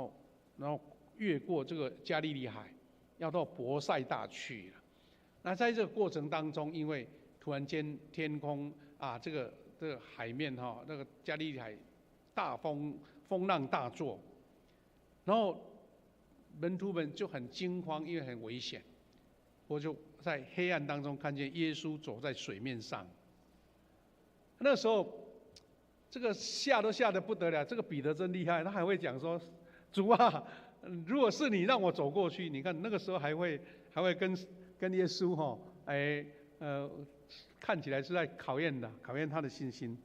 后越过这个加利利海，要到伯赛大去了。那在这个过程当中，因为突然间天空这个海面那个加利利海大风浪大作，然后门徒们就很惊慌，因为很危险。我就在黑暗当中看见耶稣走在水面上。那时候，这个吓得不得了。这个彼得真厉害，他还会讲说：“主啊，如果是你让我走过去。”你看那个时候还会跟耶稣看起来是在考验他的信心。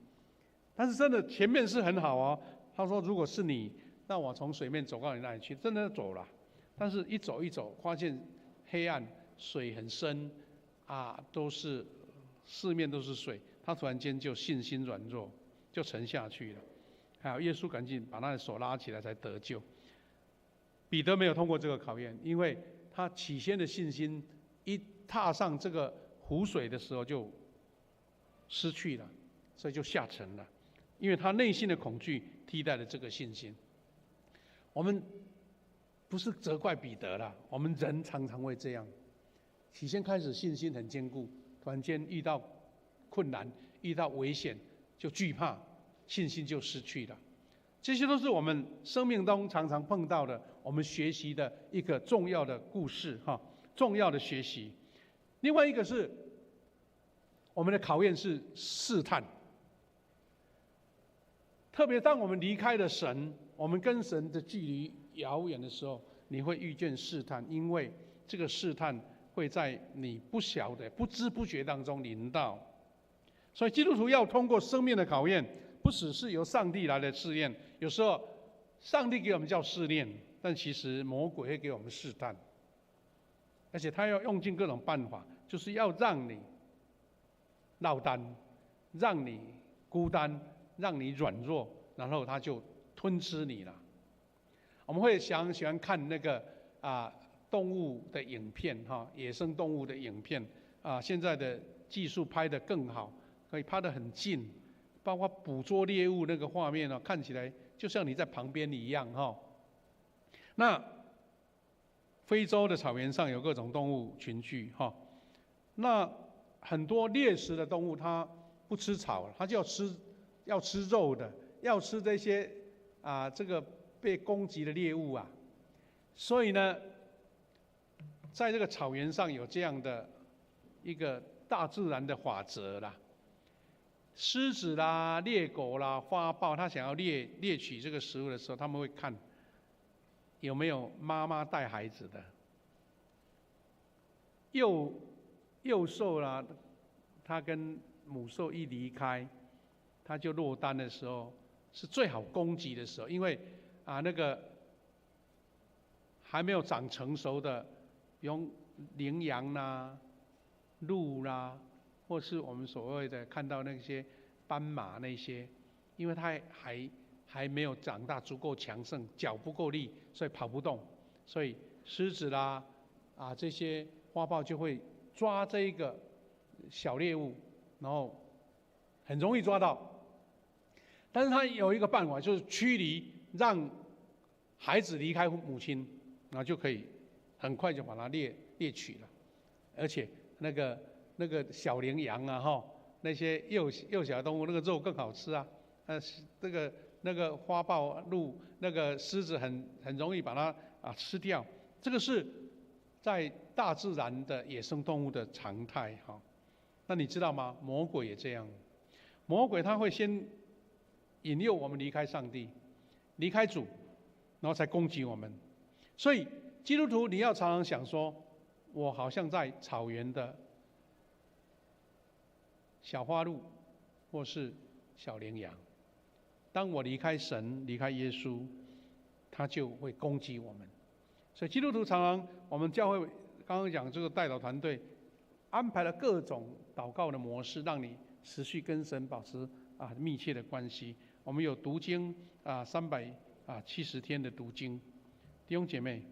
但是真的前面是很好哦。他说：“如果是你，让我从水面走到你那里去。”真的走了，但是一走，发现黑暗，水很深都是四面都是水。他突然间就信心软弱，就沉下去了。还有耶稣赶紧把他的手拉起来才得救。彼得没有通过这个考验，因为他起先的信心一踏上这个湖水的时候就失去了，所以就下沉了。因为他内心的恐惧替代了这个信心。我们不是责怪彼得啦，我们人常常会这样。起先开始信心很坚固，突然间遇到困难、遇到危险，就惧怕，信心就失去了。这些都是我们生命中常常碰到的，我们学习的一个重要的故事重要的学习。另外一个是我们的考验是试探，特别当我们离开了神，我们跟神的距离遥远的时候，你会遇见试探，因为这个试探会在你不晓得、不知不觉当中临到。所以基督徒要通过生命的考验，不只是由上帝来的试验，有时候上帝给我们叫试炼，但其实魔鬼会给我们试探，而且他要用尽各种办法，就是要让你落单，让你孤单，让你软弱，然后他就吞吃你了。我们会喜欢看那个动物的影片野生动物的影片现在的技术拍得更好，可以拍得很近，包括捕捉猎物那个画面看起来就像你在旁边一样那非洲的草原上有各种动物群聚那很多猎食的动物它不吃草，它就要吃肉的，要吃这些这个被攻击的猎物所以呢，在这个草原上有这样的一个大自然的法则啦。狮子啦、猎狗啦、花豹，它想要猎取这个食物的时候，他们会看有没有妈妈带孩子的。幼兽啦，它跟母兽一离开，它就落单的时候，是最好攻击的时候，因为那个还没有长成熟的，用羚羊啦、鹿啦。或是我们所谓的看到那些斑马那些，因为它还没有长大足够强盛，脚不够力，所以跑不动，所以狮子啦这些花豹就会抓这一个小猎物，然后很容易抓到。但是它有一个办法，就是驱离，让孩子离开母亲，然后就可以很快就把它猎取了，而且那个小羚羊那些幼小的动物，那个肉更好吃那个花豹、鹿、那个狮子很容易把它吃掉。这个是在大自然的野生动物的常态那你知道吗？魔鬼也这样，魔鬼他会先引诱我们离开上帝，离开主，然后才攻击我们。所以基督徒你要常常想说，我好像在草原的小花鹿，或是小羚羊。当我离开神、离开耶稣，他就会攻击我们。所以基督徒常常，我们教会刚刚讲这个代祷团队安排了各种祷告的模式，让你持续跟神保持密切的关系。我们有读经370天的读经，弟兄姐妹，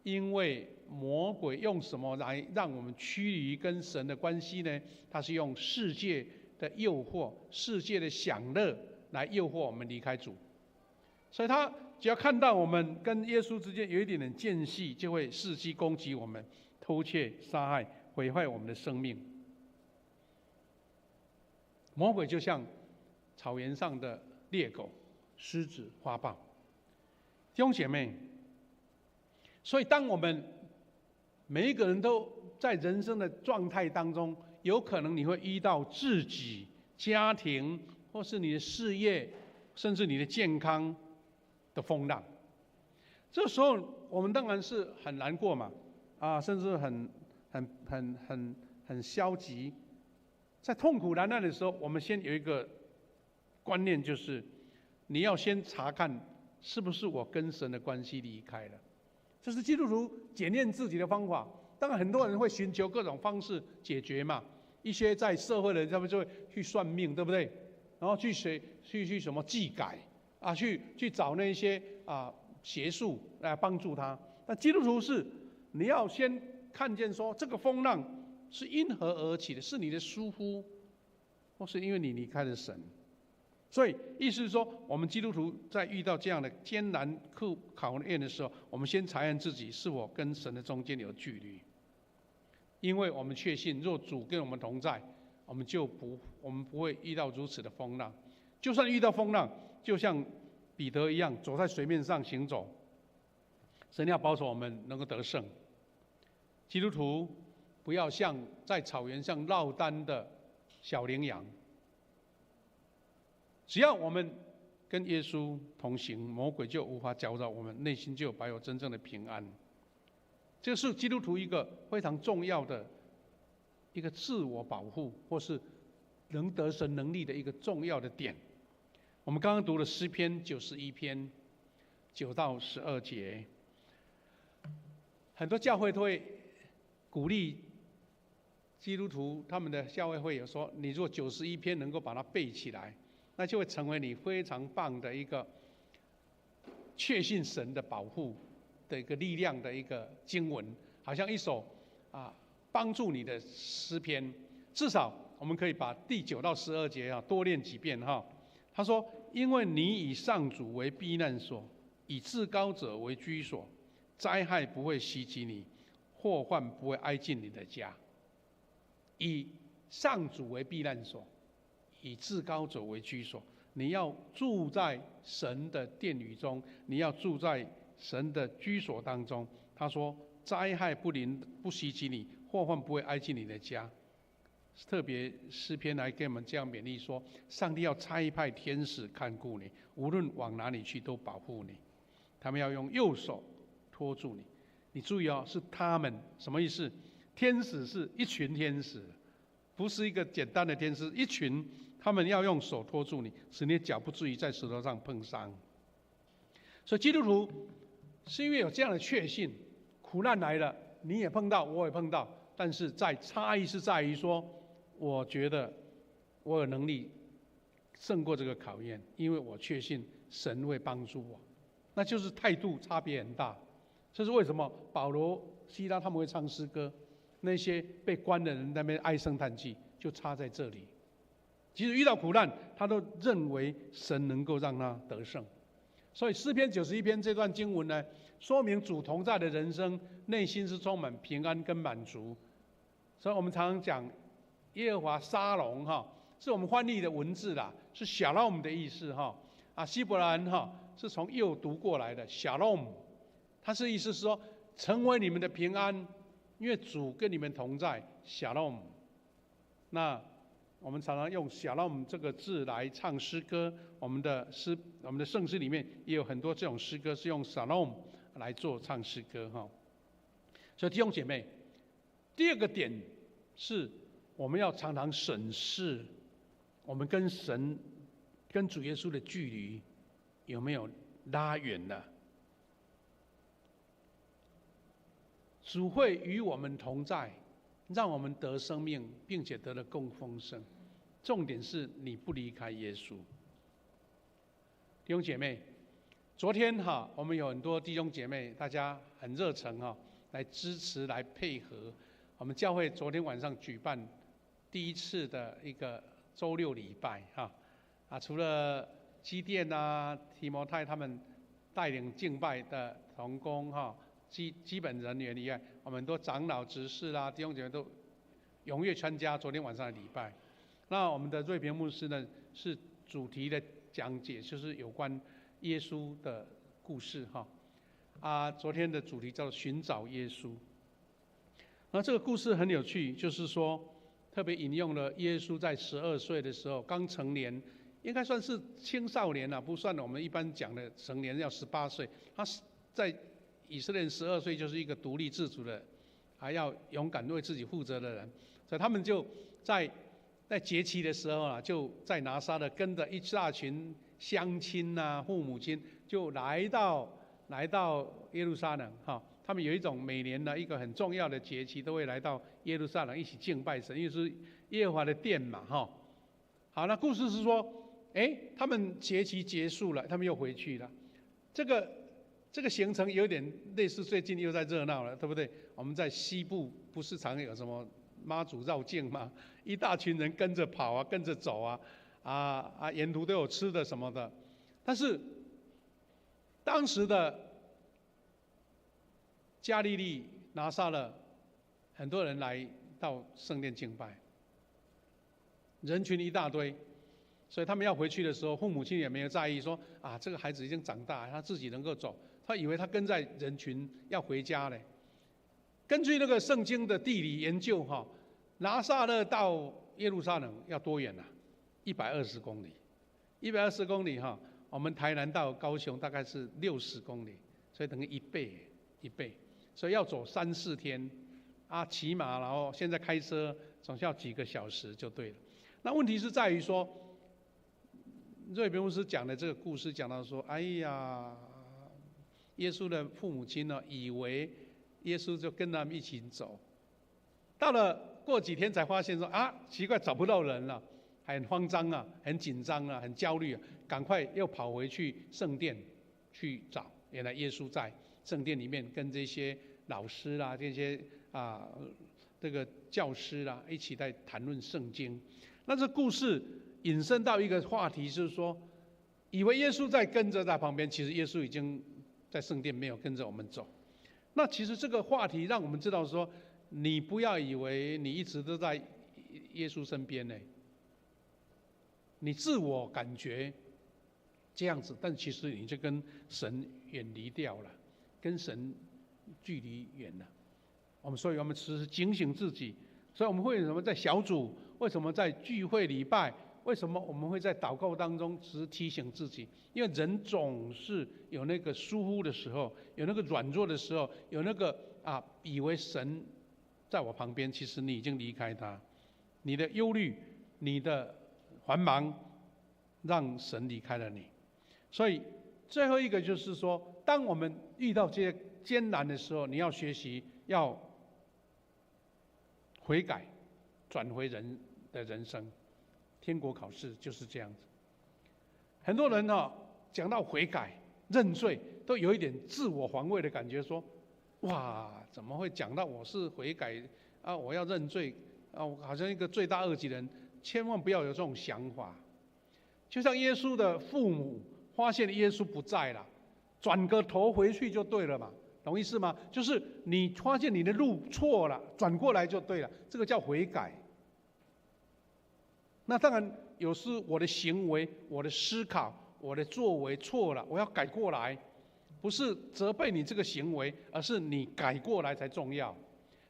因为魔鬼用什么来让我们趋离跟神的关系呢？他是用世界的诱惑、世界的享乐来诱惑我们离开主。所以他只要看到我们跟耶稣之间有一点点间隙，就会伺机攻击我们，偷窃、杀害、毁坏我们的生命。魔鬼就像草原上的猎狗、狮子、花豹。弟兄姐妹，所以当我们每一个人都在人生的状态当中，有可能你会遇到自己、家庭，或是你的事业，甚至你的健康的风浪。这时候我们当然是很难过嘛，甚至很消极。在痛苦难耐的时候，我们先有一个观念，就是你要先查看是不是我跟神的关系离开了。这是基督徒检验自己的方法。当然很多人会寻求各种方式解决嘛，一些在社会的人他们就会去算命，对不对？然后去什么技改去找那些邪术来帮助他。但基督徒是你要先看见说这个风浪是因何而起的，是你的疏忽，或是因为你离开了神。所以意思是说，我们基督徒在遇到这样的艰难考验的时候，我们先查验自己是否跟神的中间有距离。因为我们确信，若主跟我们同在，我们不会遇到如此的风浪。就算遇到风浪，就像彼得一样，走在水面上行走。神要保守我们能够得胜。基督徒不要像在草原上落单的小羚羊。只要我们跟耶稣同行，魔鬼就无法搅扰我们，内心就保有真正的平安。这是基督徒一个非常重要的一个自我保护，或是能得神能力的一个重要的点。我们刚刚读了诗篇91篇9到12节，很多教会都会鼓励基督徒，他们的教会会有说，你如果91篇能够把它背起来，那就会成为你非常棒的一个确信神的保护的一个力量的一个经文，好像一首帮助你的诗篇。至少我们可以把第9到12节多练几遍哈。他说：“因为你以上主为避难所，以至高者为居所，灾害不会袭击你，祸患不会挨近你的家。以上主为避难所，以至高者为居所。你要住在神的殿宇中，你要住在神的居所当中。”他说：“灾害不袭击你，祸患不会挨近你的家。”特别诗篇来给我们这样勉励说：上帝要差派天使看顾你，无论往哪里去都保护你。他们要用右手托住你。你注意是他们，什么意思？天使是一群天使，不是一个简单的天使，一群，他们要用手托住你，使你的脚不至于在石头上碰伤。所以基督徒是因为有这样的确信，苦难来了，你也碰到，我也碰到，但是差异是在于说，我觉得我有能力胜过这个考验，因为我确信神会帮助我。那就是态度差别很大。这是为什么保罗、希拉他们会唱诗歌，那些被关的人在那边唉声叹气，就差在这里。即使遇到苦难，他都认为神能够让他得胜。所以诗篇91篇这段经文呢，说明主同在的人生，内心是充满平安跟满足。所以我们常常讲耶和华沙龙是我们翻译的文字啦，是shalom的意思希伯来人是从右读过来的shalom，它是意思是说成为你们的平安，因为主跟你们同在shalom。那我们常常用shalom这个字来唱诗歌，我们的圣诗里面也有很多这种诗歌是用shalom来做唱诗歌所以弟兄姐妹，第二个点是，我们要常常审视我们跟神、跟主耶稣的距离有没有拉远了。主会与我们同在，让我们得生命，并且得了更丰盛。重点是你不离开耶稣。弟兄姐妹，昨天我们有很多弟兄姐妹，大家很热诚来支持、来配合。我们教会昨天晚上举办第一次的一个周六礼拜除了基甸提摩太他们带领敬拜的同工基本人员以外，我们很多长老、执事弟兄姐妹都踊跃参加昨天晚上的礼拜。那我们的瑞平牧师呢，是主题的讲解，就是有关耶稣的故事昨天的主题叫寻找耶稣。那这个故事很有趣，就是说特别引用了耶稣在12岁的时候刚成年，应该算是青少年不算我们一般讲的成年要18岁。他在以色列人12岁就是一个独立自主的，还要勇敢为自己负责的人，所以他们就在节期的时候就在拿撒勒跟着一大群乡亲父母亲，就来到耶路撒冷他们有一种每年的一个很重要的节期，都会来到耶路撒冷一起敬拜神，因为是耶和华的殿嘛好，那故事是说，他们节期结束了，他们又回去了。这个行程有点类似最近又在热闹了，对不对？我们在西部不是常有什么妈祖绕境吗？一大群人跟着跑跟着走沿途都有吃的什么的。但是当时的加利利拿撒勒，很多人来到圣殿敬拜，人群一大堆，所以他们要回去的时候，父母亲也没有在意说这个孩子已经长大，他自己能够走，他以为他跟在人群要回家嘞。根据那个圣经的地理研究拿撒勒到耶路撒冷要多远？120公里。120公里我们台南到高雄大概是60公里，所以等于1倍。所以要走3-4天骑马，然后现在开车总是要几个小时就对了。那问题是在于说，瑞平牧师讲的这个故事讲到说，耶稣的父母亲以为耶稣就跟他们一起走，到了过几天才发现说奇怪，找不到人了，很慌张很紧张很焦虑赶快又跑回去圣殿去找。原来耶稣在圣殿里面跟这些老师这些这个教师一起在谈论圣经。那这故事引申到一个话题，就是说，以为耶稣在跟着在旁边，其实耶稣已经在圣殿没有跟着我们走。那其实这个话题让我们知道说，你不要以为你一直都在耶稣身边呢，你自我感觉这样子，但其实你就跟神远离掉了，跟神距离远了。所以我们时时警醒自己。所以我们为什么在小组？为什么在聚会礼拜？为什么我们会在祷告当中时提醒自己？因为人总是有那个疏忽的时候，有那个软弱的时候，有那个以为神在我旁边，其实你已经离开他。你的忧虑，你的繁忙，让神离开了你。所以最后一个就是说，当我们遇到这些艰难的时候，你要学习要悔改，转回人的人生。天国考试就是这样子。很多人讲到悔改、认罪，都有一点自我防卫的感觉，说：哇，怎么会讲到我是悔改我要认罪我好像一个罪大恶极的人。千万不要有这种想法。就像耶稣的父母发现耶稣不在了，转个头回去就对了嘛，懂意思吗？就是你发现你的路错了，转过来就对了，这个叫悔改。那当然有时我的行为、我的思考、我的作为错了，我要改过来，不是责备你这个行为，而是你改过来才重要。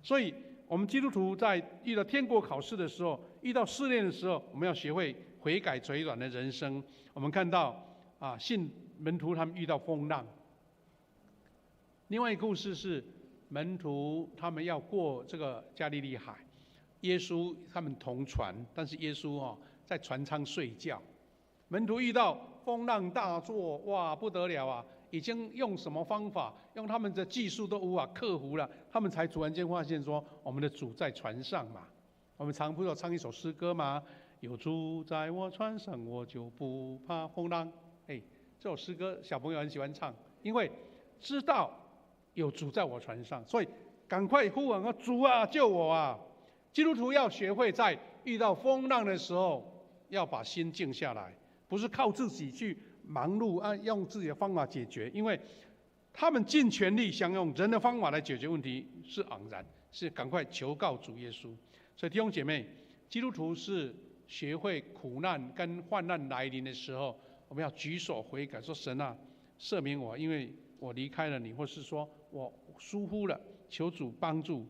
所以我们基督徒在遇到天国考试的时候，遇到试炼的时候，我们要学会悔改回转的人生。我们看到信门徒他们遇到风浪。另外一个故事是门徒他们要过这个加利利海，耶稣他们同船，但是耶稣在船舱睡觉。门徒遇到风浪大作，哇，不得了啊！已经用什么方法，用他们的技术都无法克服了，他们才突然间发现说，我们的主在船上嘛。我们常不是有唱一首诗歌吗？有主在我船上，我就不怕风浪。这首诗歌小朋友很喜欢唱，因为知道有主在我船上，所以赶快呼喊说：“主啊，救我啊！”基督徒要学会在遇到风浪的时候，要把心静下来，不是靠自己去忙碌用自己的方法解决，因为他们尽全力想用人的方法来解决问题是昂然，是赶快求告主耶稣。所以弟兄姐妹，基督徒是学会苦难跟患难来临的时候，我们要举手悔改，说：“神啊，赦免我，因为我离开了你，或是说我疏忽了，求主帮助。”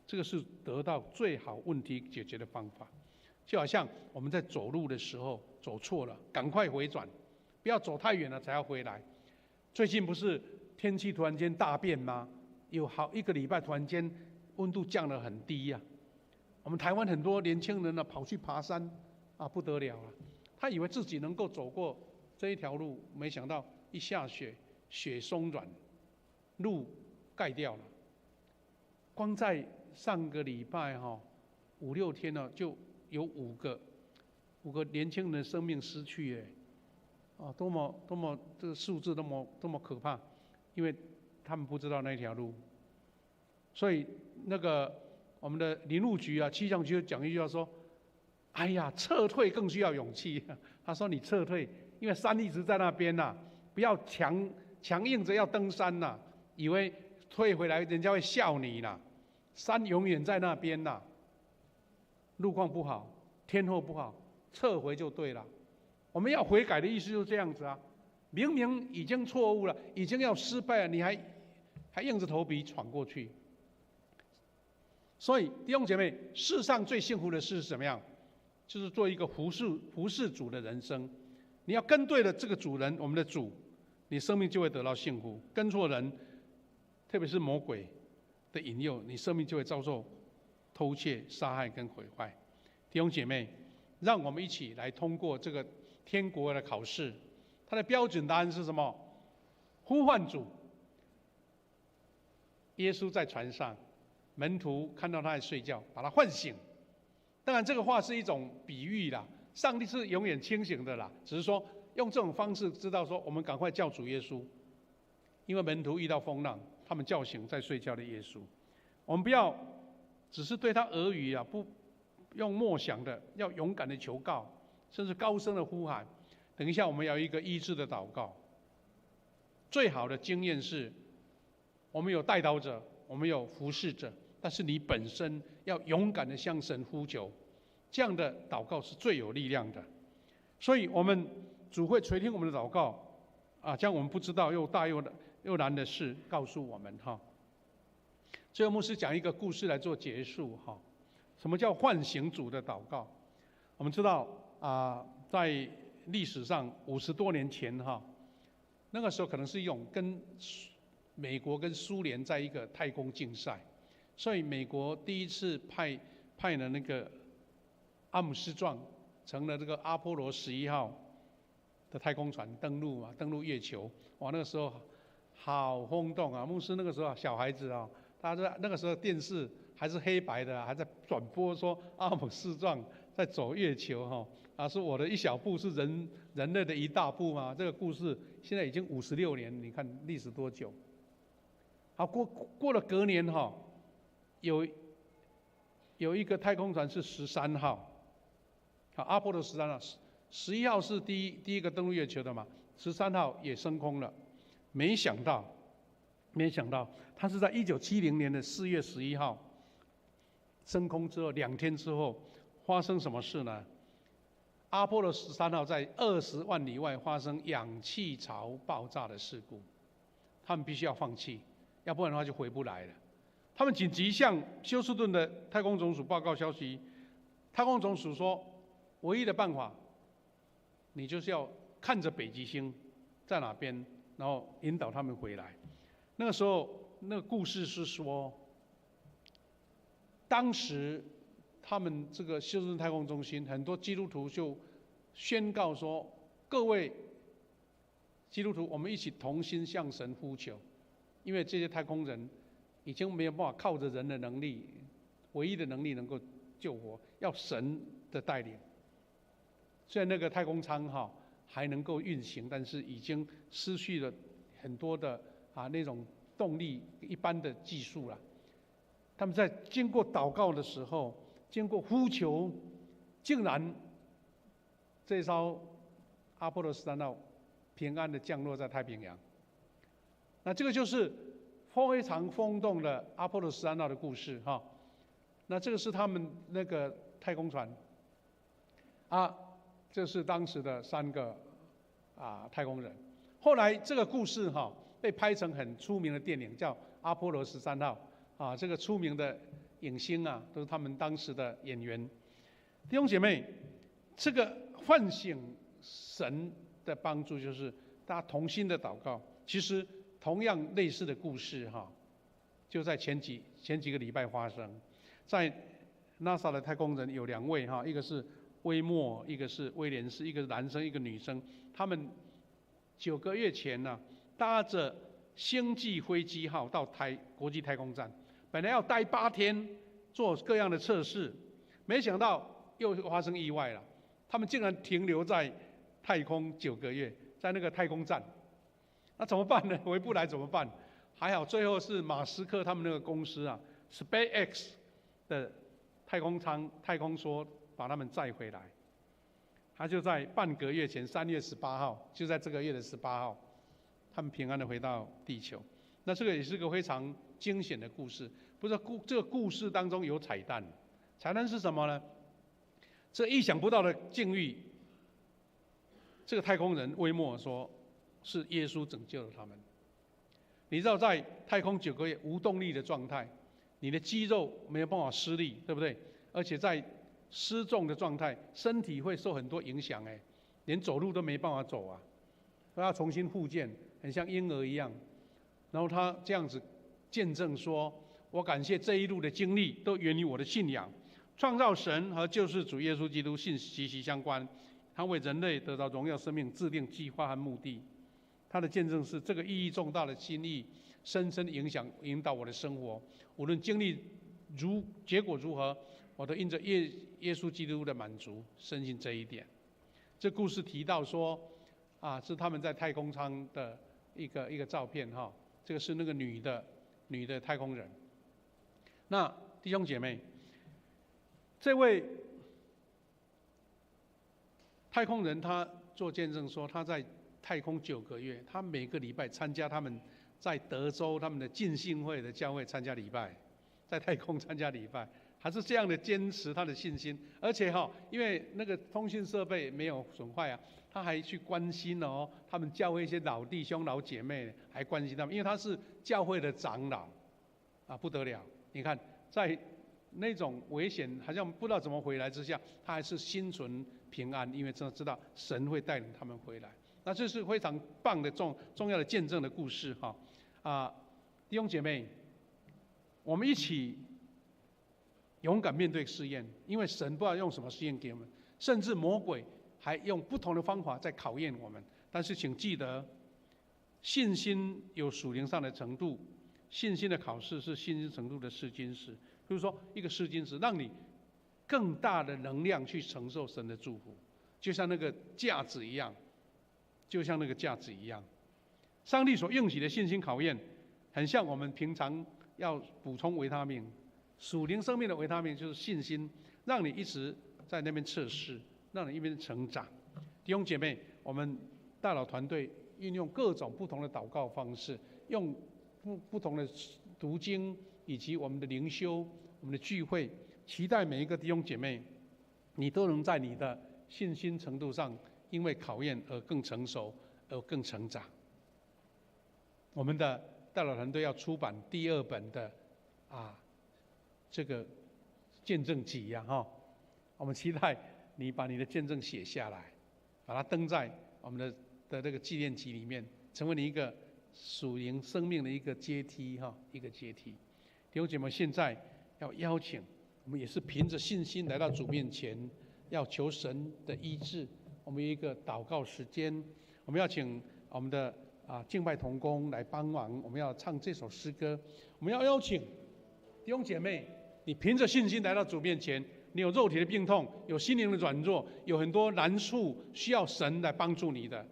这个是得到最好问题解决的方法。就好像我们在走路的时候走错了，赶快回转，不要走太远了才要回来。最近不是天气突然间大变吗？有好一个礼拜突然间温度降得很低啊。我们台湾很多年轻人呢跑去爬山啊，不得了了。他以为自己能够走过这一条路，没想到一下雪，雪松软，路盖掉了。光在上个礼拜5、6天呢，就有5个年轻人的生命失去多么这个数字多么可怕，因为他们不知道那条路。所以那个我们的林务局气象局讲一句话说：“哎呀，撤退更需要勇气。”他说：“你撤退，因为山一直在那边不要强硬着要登山以为退回来人家会笑你山永远在那边路况不好，天候不好，撤回就对了。我们要悔改的意思就是这样子明明已经错误了，已经要失败了，你还硬着头皮闯过去。所以弟兄姐妹，世上最幸福的事是什么样？就是做一个服侍主的人生。你要跟对了这个主人，我们的主，你生命就会得到幸福。跟错人，特别是魔鬼的引诱，你生命就会遭受偷窃、杀害跟毁坏。弟兄姐妹，让我们一起来通过这个天国的考试。它的标准答案是什么？呼唤主。耶稣在船上，门徒看到他在睡觉，把他唤醒。当然，这个话是一种比喻啦，上帝是永远清醒的啦，只是说用这种方式知道说，我们赶快叫主耶稣，因为门徒遇到风浪，他们叫醒在睡觉的耶稣。我们不要只是对他耳语不用默想的，要勇敢的求告，甚至高声的呼喊。等一下，我们要一个医治的祷告。最好的经验是，我们有代祷者，我们有服侍者，但是你本身要勇敢的向神呼求，这样的祷告是最有力量的。所以，我们主会垂听我们的祷告将我们不知道又大又难的事告诉我们最后，牧师讲一个故事来做结束什么叫唤醒主的祷告？我们知道在历史上50多年前那个时候可能是用跟美国跟苏联在一个太空竞赛，所以美国第一次派了那个阿姆斯壮成了这个阿波罗11号的太空船登陆月球。哇，那个时候好轰动牧师那个时候小孩子大家那个时候电视还是黑白的还在转播说阿姆斯壮在走月球说我的一小步是人类的一大步嘛。这个故事现在已经56年，你看历史多久？好，过了隔年有一个太空船是13号，阿波罗13号，11号是第一个登陆月球的嘛，13号也升空了。没想到他是在1970年的4月11号升空之后2天之后发生什么事呢？阿波罗13号在20万里外发生氧气槽爆炸的事故，他们必须要放弃，要不然的话就回不来了。他们紧急向休斯顿的太空总署报告消息，太空总署说，唯一的办法，你就是要看着北极星在哪边，然后引导他们回来。那个时候那个故事是说，当时他们这个休斯顿太空中心很多基督徒就宣告说：各位基督徒，我们一起同心向神呼求，因为这些太空人已经没有办法靠着人的能力，唯一的能力能够救活，要神的带领。虽然那个太空舱还能够运行，但是已经失去了很多的那种动力一般的技术了。他们在经过祷告的时候，经过呼求，竟然这艘阿波罗13号平安的降落在太平洋。那这个就是非常轰动的阿波罗13号的故事那这个是他们那个太空船这是当时的3个太空人。后来这个故事被拍成很出名的电影，叫《阿波罗13号》这个出名的影星都是他们当时的演员。弟兄姐妹，这个唤醒神的帮助就是大家同心的祷告。其实同样类似的故事就在前几个礼拜发生。在 NASA 的太空人有2位一个是威莫，一个是威廉斯，一个是男生，一个女生。他们9个月前搭着星际飞机号到国际太空站，本来要待8天做各样的测试，没想到又发生意外了。他们竟然停留在太空9个月，在那个太空站。那怎么办呢？回不来怎么办？还好最后是马斯克他们那个公司SpaceX 的太空梭把他们载回来。他就在半个月前3月18号，就在这个月的18号，他们平安的回到地球。那这个也是个非常惊险的故事。不是这个故事当中有彩蛋，彩蛋是什么呢？这意想不到的境遇，这个太空人威莫说，是耶稣拯救了他们。你知道，在太空9个月无动力的状态，你的肌肉没有办法施力，对不对？而且在失重的状态，身体会受很多影响连走路都没办法走都要重新复健，很像婴儿一样。然后他这样子见证说：我感谢这一路的经历都源于我的信仰，创造神和救世主耶稣基督息息相关。他为人类得到荣耀生命制定计划和目的。他的见证是这个意义重大的心意，深深引导我的生活。无论经历结果如何，我都因着耶稣基督的满足，深信这一点。这故事提到说，是他们在太空舱的一个照片这个是那个女的太空人。那弟兄姐妹，这位太空人他做见证说，他在太空9个月，他每个礼拜参加他们在德州他们的浸信会的教会参加礼拜，在太空参加礼拜，还是这样的坚持他的信心。而且因为那个通讯设备没有损坏他还去关心他们教会一些老弟兄老姐妹，还关心他们，因为他是教会的长老不得了。你看在那种危险好像不知道怎么回来之下，他还是心存平安，因为知道神会带领他们回来。那这是非常棒的重要的见证的故事弟兄姐妹，我们一起勇敢面对试验，因为神不知道用什么试验给我们，甚至魔鬼还用不同的方法在考验我们。但是请记得，信心有属灵上的程度，信心的考试是信心程度的试金石。比如说一个试金石，让你更大的能量去承受神的祝福，就像那个架子一样。上帝所应许的信心考验，很像我们平常要补充维他命，属灵生命的维他命就是信心，让你一直在那边测试，让你一边成长。弟兄姐妹，我们大老团队运用各种不同的祷告方式，用不同的读经，以及我们的灵修、我们的聚会，期待每一个弟兄姐妹，你都能在你的信心程度上，因为考验而更成熟，而更成长。我们的大老团队要出版第2本的这个见证集我们期待你把你的见证写下来，把它登在我们的这个纪念集里面，成为你一个属灵生命的一个阶梯哈，一个阶梯。弟兄姐妹，现在要邀请我们，也是凭着信心来到主面前，要求神的医治。我们有一个祷告时间，我们要请我们的敬拜同工来帮忙，我们要唱这首诗歌。我们要邀请弟兄姐妹，你凭着信心来到主面前，你有肉体的病痛，有心灵的软弱，有很多难处需要神来帮助你的。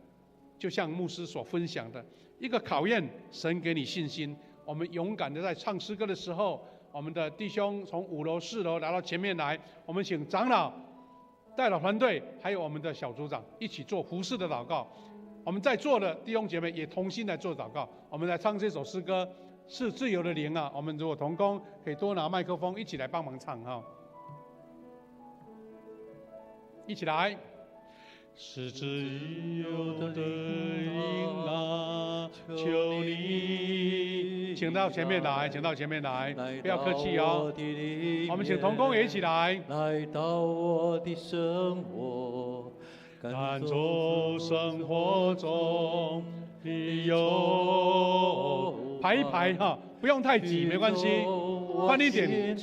就像牧师所分享的，一个考验，神给你信心。我们勇敢的在唱诗歌的时候，我们的弟兄从5楼、4楼来到前面来，我们请长老、代祷团队，还有我们的小组长一起做服事的祷告。我们在座的弟兄姐妹也同心来做祷告。我们来唱这首诗歌，是自由的灵啊！我们如果同工，可以多拿麦克风一起来帮忙唱哈。一起来。是自由的灵啊，求你，请到前面来，请到前面来，不要客气哦。我们请同工也一起来，来到我的生活，赶走生活中的忧。排一排哈，不用太挤，没关系，宽一点。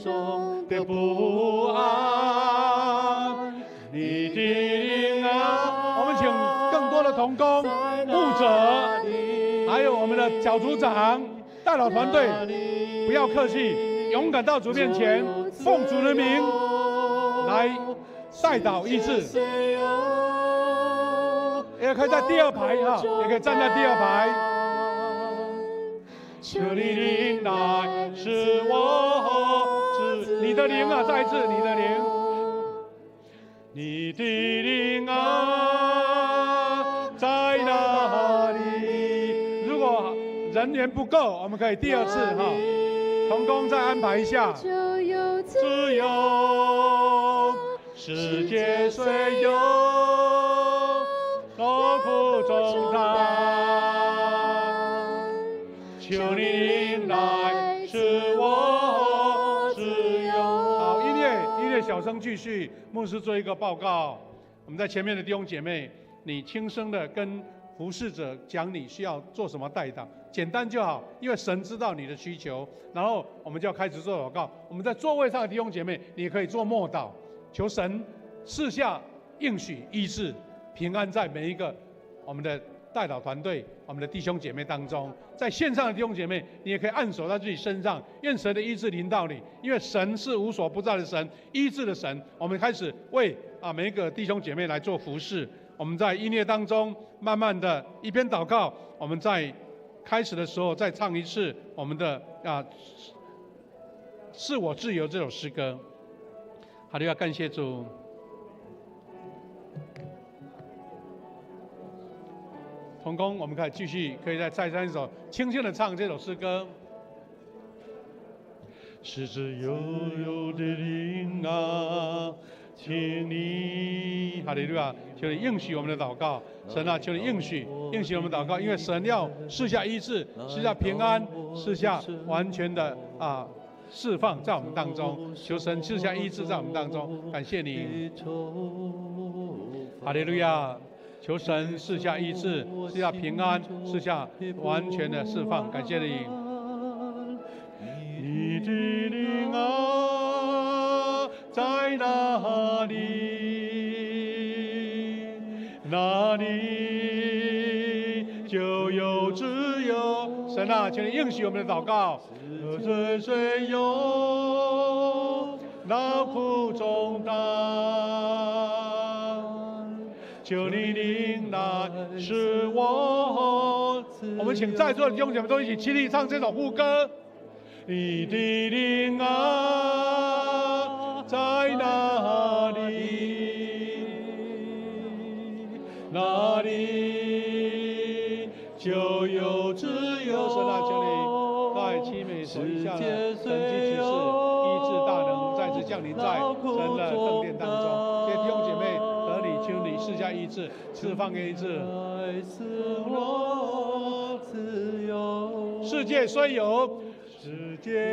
的不安，你的灵啊，我们请更多的同工、牧者，还有我们的小组长、代祷团队，不要客气，勇敢到主面前，奉主的名来代祷医治。也可以在第2排哈，也可以站在第2排。求你灵来使我治，你的灵啊，再一次你的灵，你的灵啊在哪里？如果人员不够，我们可以第2次哈，同工再安排一下。自由，世界虽有多苦重担，求你灵来使我自由。好，音乐小声继续。牧师做一个报告。我们在前面的弟兄姐妹，你轻声的跟服侍者讲你需要做什么代祷，简单就好，因为神知道你的需求。然后我们就要开始做祷告。我们在座位上的弟兄姐妹，你可以做默祷，求神赐下应许医治平安在每一个我们的代祷团队、我们的弟兄姐妹当中。在线上的弟兄姐妹，你也可以按手在自己身上，愿神的医治临到你，因为神是无所不在的神，医治的神。我们开始为每一个弟兄姐妹来做服事。我们在音乐当中慢慢的一边祷告，我们在开始的时候再唱一次我们的是我自由这首诗歌。好的，要感谢主。同工，我们可以继续，可以再唱一首，轻轻的唱这首诗歌。是自由的灵啊，请你，哈利路亚，求你应许我们的祷告，神啊，求你应许我们祷告，因为神要赐下医治，赐下平安，赐下完全的释放在我们当中，求神赐下医治在我们当中，感谢你，哈利路亚。求神赐下医治，赐下平安，赐下完全的释放，感谢你。你的灵啊，在哪里？哪里就有自由。神啊，请你应许我们的祷告。河水有劳苦重担，求你灵来使我。我们请在座的弟兄姐妹都一起起立唱这首副歌。你的灵啊，在哪里？哪里就有自由。神啊，求你在七美所以下的神迹奇事、医治大能再次降临在神的圣殿当中。这些弟兄姐妹得你，求你赐下医治，释放医治。世界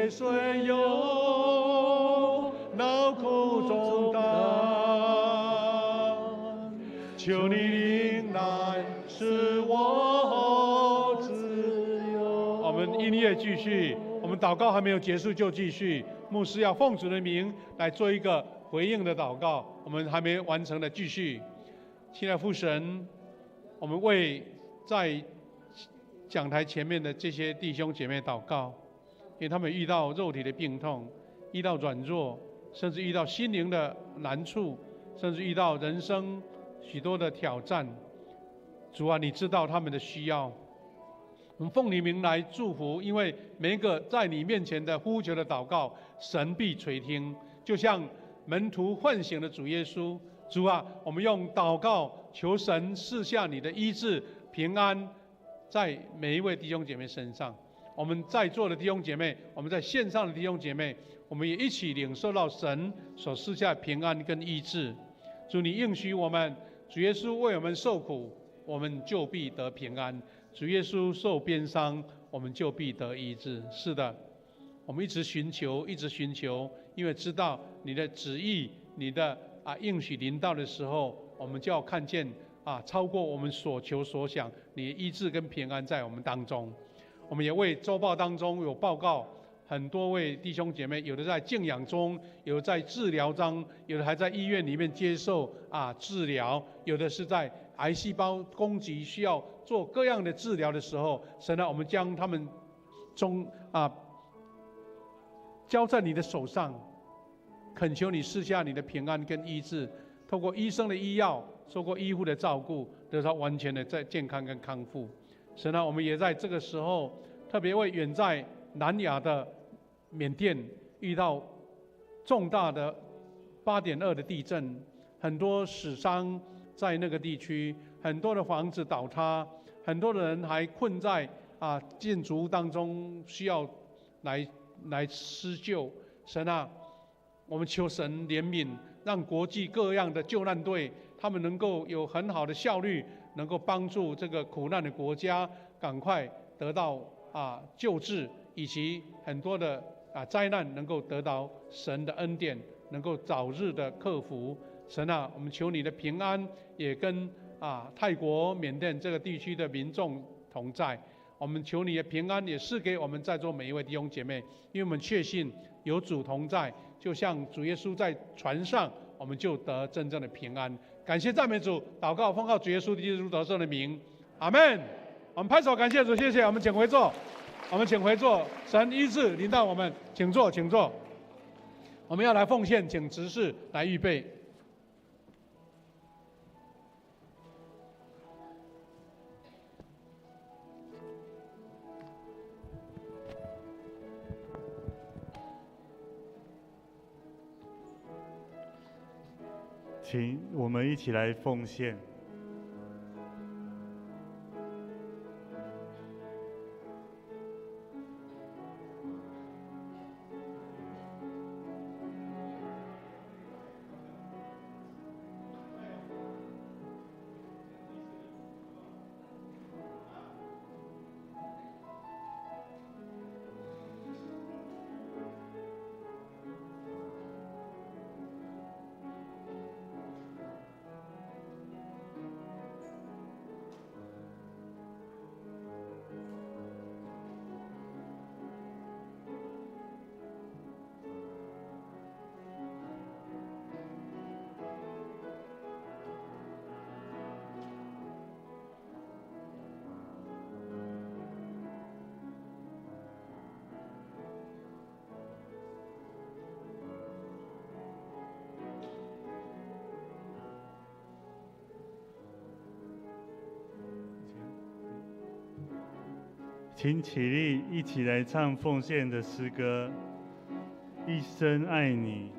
虽有劳苦重担，求你灵来使我自音乐继续，我们祷告还没有结束就继续。牧师要奉主的名来做一个回应的祷告，我们还没完成的继续。亲爱的父神，我们为在讲台前面的这些弟兄姐妹祷告，因为他们遇到肉体的病痛，遇到软弱，甚至遇到心灵的难处，甚至遇到人生许多的挑战。主啊，你知道他们的需要，我们奉你名来祝福，因为每一个在你面前的呼求的祷告，神必垂听。就像门徒唤醒了主耶稣，主啊，我们用祷告求神赐下你的医治平安，在每一位弟兄姐妹身上。我们在座的弟兄姐妹，我们在线上的弟兄姐妹，我们也一起领受到神所赐下平安跟医治。主，你应许我们，主耶稣为我们受苦，我们就必得平安；主耶稣受鞭伤，我们就必得医治。是的，我们一直寻求，一直寻求，因为知道你的旨意，你的应许临到的时候，我们就要看见超过我们所求所想，你的医治跟平安在我们当中。我们也为周报当中有报告，很多位弟兄姐妹，有的在静养中，有的在治疗中，有的还在医院里面接受治疗，有的是在癌细胞攻击需要做各样的治疗的时候，神啊，我们将他们交在你的手上，恳求你赐下你的平安跟医治，透过医生的医药，透过医护的照顾，得到完全的在健康跟康复。神啊，我们也在这个时候特别为远在南亚的缅甸遇到重大的8.2的地震，很多死伤在那个地区，很多的房子倒塌，很多的人还困在建筑物当中，需要来施救。神啊，我们求神怜悯，让国际各样的救难队，他们能够有很好的效率，能够帮助这个苦难的国家赶快得到救治，以及很多的灾难能够得到神的恩典，能够早日的克服。神啊，我们求你的平安也跟泰国、缅甸这个地区的民众同在。我们求你的平安也赐给我们在座每一位弟兄姐妹，因为我们确信有主同在，就像主耶稣在船上，我们就得真正的平安。感谢赞美主，祷告奉靠主耶稣基督得胜的名，阿们。我们拍手感谢主，谢谢。我们请回座，我们请回座。神医治临到我们，请坐，请坐。我们要来奉献，请执事来预备。请我们一起来奉献。请起立，一起来唱奉献的诗歌《一生爱你》。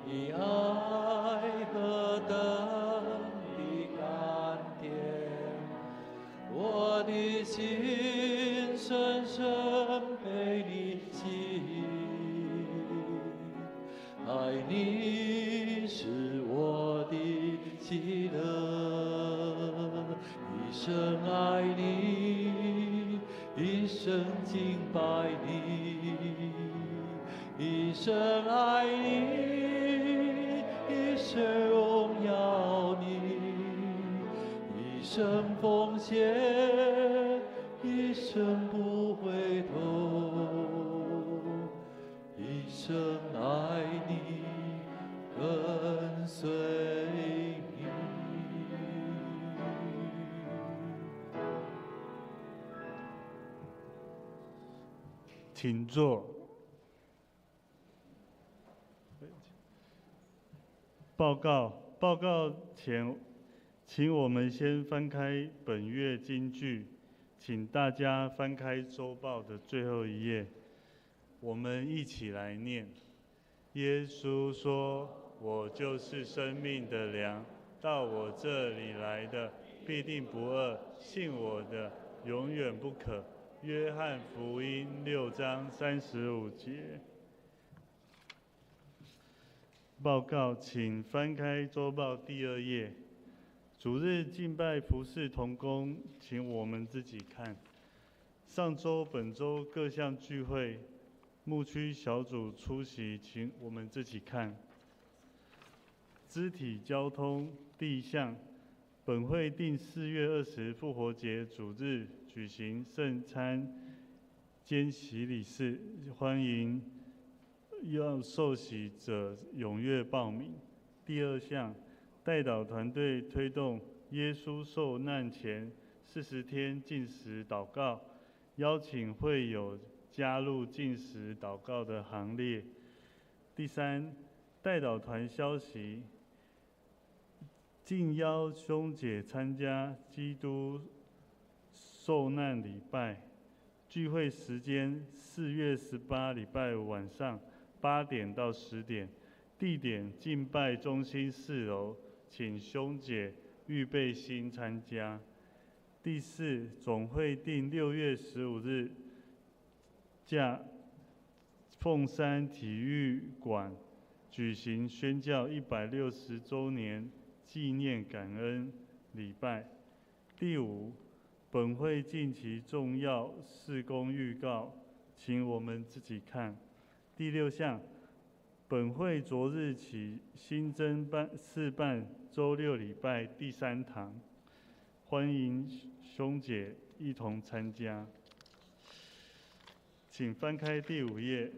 你爱何等的甘甜，我的心深深被你吸引。爱你是我的喜乐，一生爱你，一生敬拜你，一生爱你。生奉献，一生不回头，一生爱你，跟随你。请坐。报告前，请我们先翻开本月金句，请大家翻开周报的最后一页，我们一起来念。耶稣说：“我就是生命的粮，到我这里来的必定不饿，信我的永远不渴。”约翰福音6章35节。报告，请翻开周报第2页。主日敬拜服事同工，请我们自己看。上周、本周各项聚会，牧区小组出席，请我们自己看。肢体交通第1项，本会定4月20复活节主日举行圣餐兼洗礼式，欢迎要受洗者踊跃报名。第2项，代祷团队推动耶稣受难前40天禁食祷告，邀请会友加入禁食祷告的行列。第3，代祷团消息，敬邀兄姐参加基督受难礼拜，聚会时间4月18礼拜五晚上8点到10点，地点敬拜中心4楼，请兄姐预备心参加。第4，总会定6月15日假凤山体育馆举行宣教160周年纪念感恩礼拜。第5，本会近期重要事工预告，请我们自己看。第6项，本会昨日起新增试办周6礼拜第3堂，欢迎兄姐一同参加。请翻开第5页，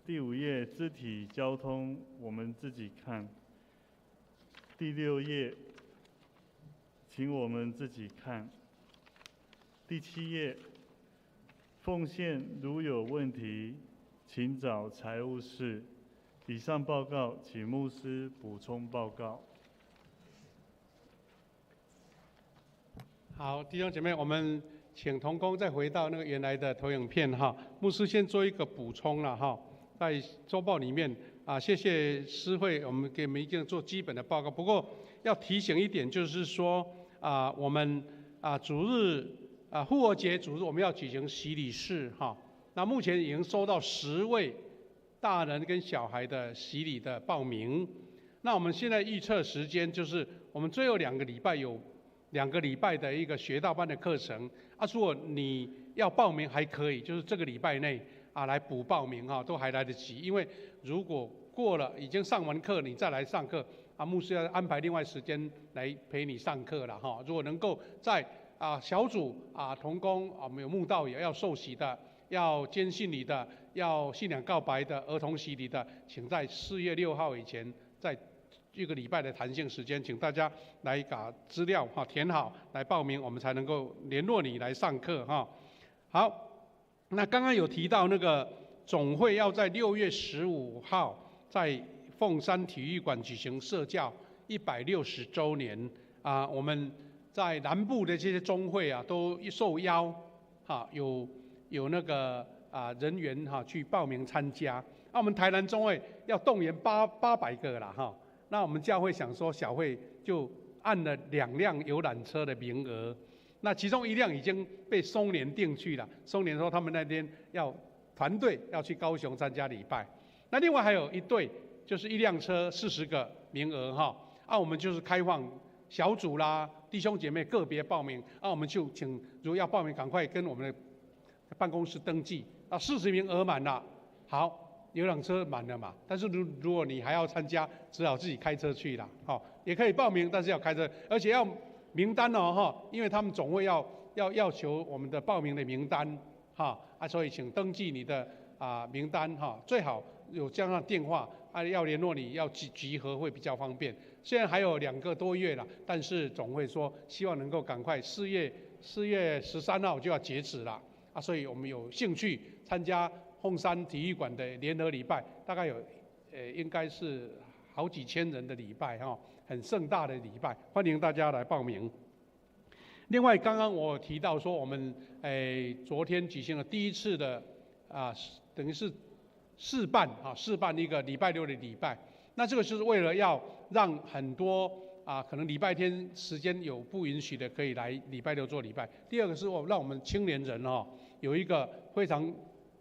第5页肢体交通，我们自己看。第6页，请我们自己看。第7页，奉献如有问题，请找财务室。以上报告，请牧师补充报告。好，弟兄姐妹，我们请同工再回到那个原来的投影片哈。牧师先做一个补充了哈，在周报里面啊，谢谢诗会，我们给每一个人做基本的报告。不过要提醒一点，就是说啊，我们啊主日啊复活节主日我们要举行洗礼式哈。那目前已经收到10位大人跟小孩的洗礼的报名。那我们现在预测时间就是我们最后2个礼拜有2个礼拜的一个学道班的课程啊，如果你要报名还可以，就是这个礼拜内啊来补报名哈，都还来得及。因为如果过了已经上完课，你再来上课啊，牧师要安排另外时间来陪你上课了哈。如果能够在啊小组啊同工啊，我们有慕道也要受洗的，要坚信你的，要信仰告白的，儿童洗礼的，请在4月6号以前，在1个礼拜的弹性时间，请大家来把资料哈填好，来报名，我们才能够联络你来上课哈。好，那刚刚有提到那个总会要在6月15号在凤山体育馆举行社教160周年啊，我们在南部的这些中会啊都受邀哈，有那个人员哈去报名参加。那我们台南中会要动员800个啦哈。那我们教会想说，小会就按了2辆游览车的名额，那其中1辆已经被松联订去了。松联说他们那天团队要去高雄参加礼拜，那另外还有1队，就是1辆车40个名额哈。我们就是开放小组啦，弟兄姐妹个别报名，我们就请如果要报名，赶快跟我们的办公室登记。40名额满了，好。游览车满了嘛，但是如果你还要参加，只好自己开车去了，也可以报名，但是要开车，而且要名单哦哈，因为他们总会要求我们的报名的名单哈所以请登记你的名单哈，最好有加上电话要联络你，要集合会比较方便。虽然还有2个多月了，但是总会说希望能够赶快4月13号就要截止了所以我们有兴趣参加凤山体育馆的联合礼拜，大概有应该是好几千人的礼拜哈，很盛大的礼拜，欢迎大家来报名。另外，刚刚我提到说，我们昨天举行了第一次的等于是试办一个礼拜六的礼拜。那这个就是为了要让很多可能礼拜天时间有不允许的，可以来礼拜六做礼拜。第二个是让我们青年人有一个非常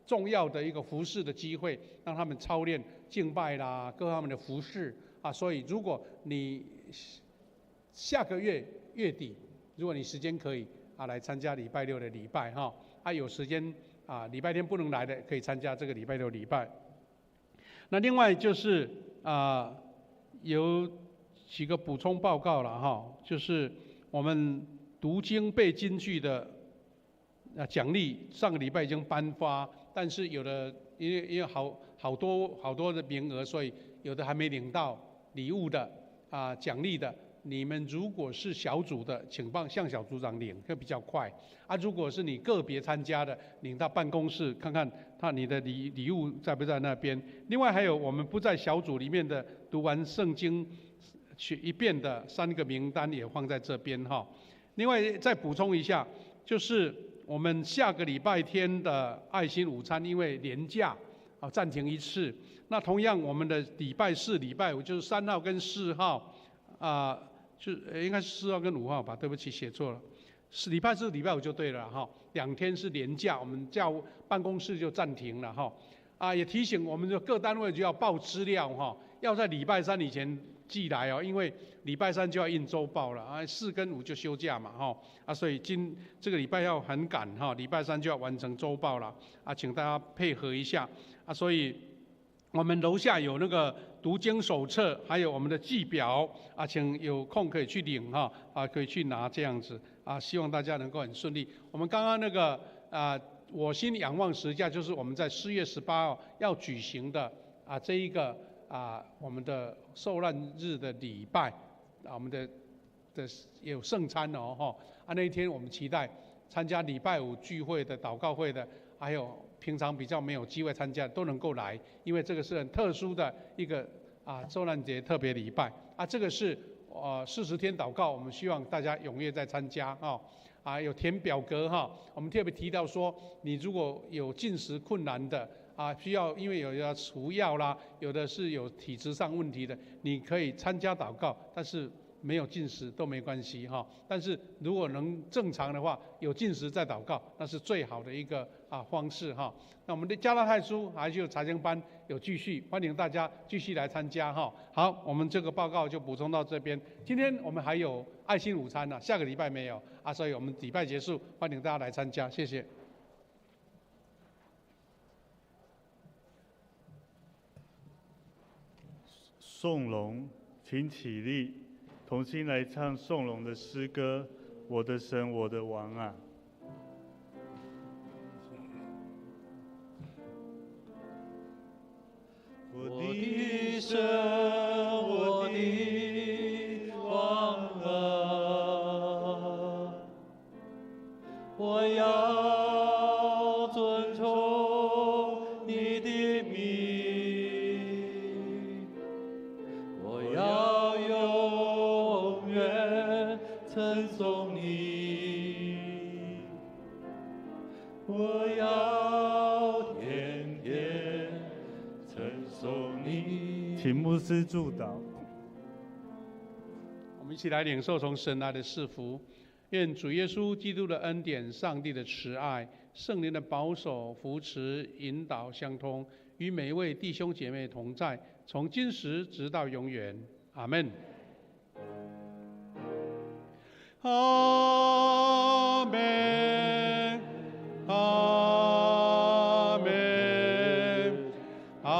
重要的一个服事的机会，让他们操练敬拜啦，各方面的服事所以如果你下个月月底，如果你时间可以来参加礼拜六的礼拜有时间礼拜天不能来的，可以参加这个礼拜六礼拜。那另外就是有几个补充报告了就是我们读经背金句的奖励，上个礼拜已经颁发，但是有的因为好多的名额，所以有的还没领到礼物的奖励的。你们如果是小组的，请向小组长领，会比较快如果是你个别参加的，领到办公室看看你的礼物在不在那边。另外还有我们不在小组里面的读完圣经一遍的3个名单也放在这边另外再补充一下，就是我们下个礼拜天的爱心午餐，因为连假暂停一次。那同样我们的礼拜4、礼拜5，就是3号跟4号就应该是4号跟5号吧，对不起写错了，礼拜4、礼拜5就对了2天是连假，我们办公室就暂停了也提醒我们的各单位就要报资料要在礼拜3以前寄来因为礼拜3就要印周报了4跟5就休假嘛所以这个礼拜要很赶礼拜3就要完成周报了请大家配合一下所以我们楼下有那个读经手册，还有我们的记表请有空可以去领可以去拿这样子希望大家能够很顺利。我们刚刚那个我心仰望十架，就是我们在4月18号要举行的这一个我们的受难日的礼拜我们的有圣餐那一天我们期待参加礼拜5聚会的祷告会的，还有平常比较没有机会参加都能够来，因为这个是很特殊的一个受难节特别礼拜这个是40天祷告，我们希望大家踊跃在参加有填表格我们特别提到说，你如果有进食困难的需要，因为有要除药啦，有的是有体质上问题的，你可以参加祷告，但是没有进食都没关系但是如果能正常的话，有进食再祷告，那是最好的一个方式那我们的加拉太书还有财经班有继续，欢迎大家继续来参加好，我们这个报告就补充到这边。今天我们还有爱心午餐下个礼拜没有所以我们礼拜结束，欢迎大家来参加，谢谢。颂龙，请起立，同心来唱颂龙的诗歌。我的神，我的王啊！我的神，我的王啊，我要尊崇你的名，我要永远称颂你，我要天天称颂你。请牧师祝祷。我们一起来领受从神来的赐福。愿主耶稣基督的恩典、上帝的慈爱、圣灵的保守、扶持、引导相通，与每一位弟兄姐妹同在，从今时直到永远。阿们。阿们。阿们。阿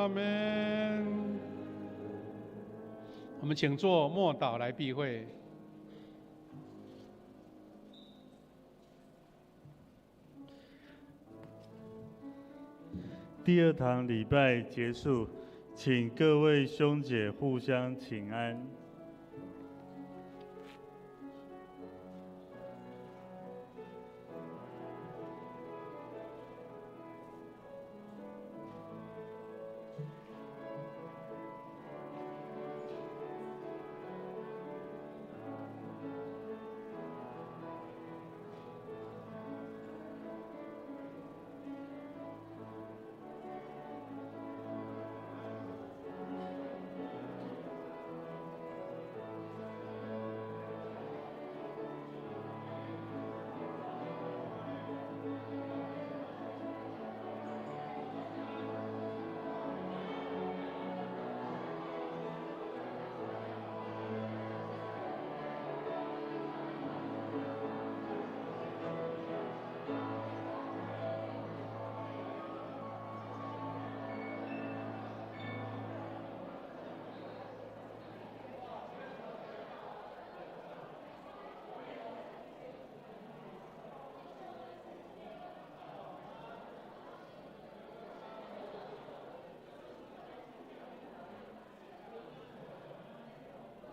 们。我们请做默祷来避会。第二堂礼拜结束，请各位兄姐互相请安。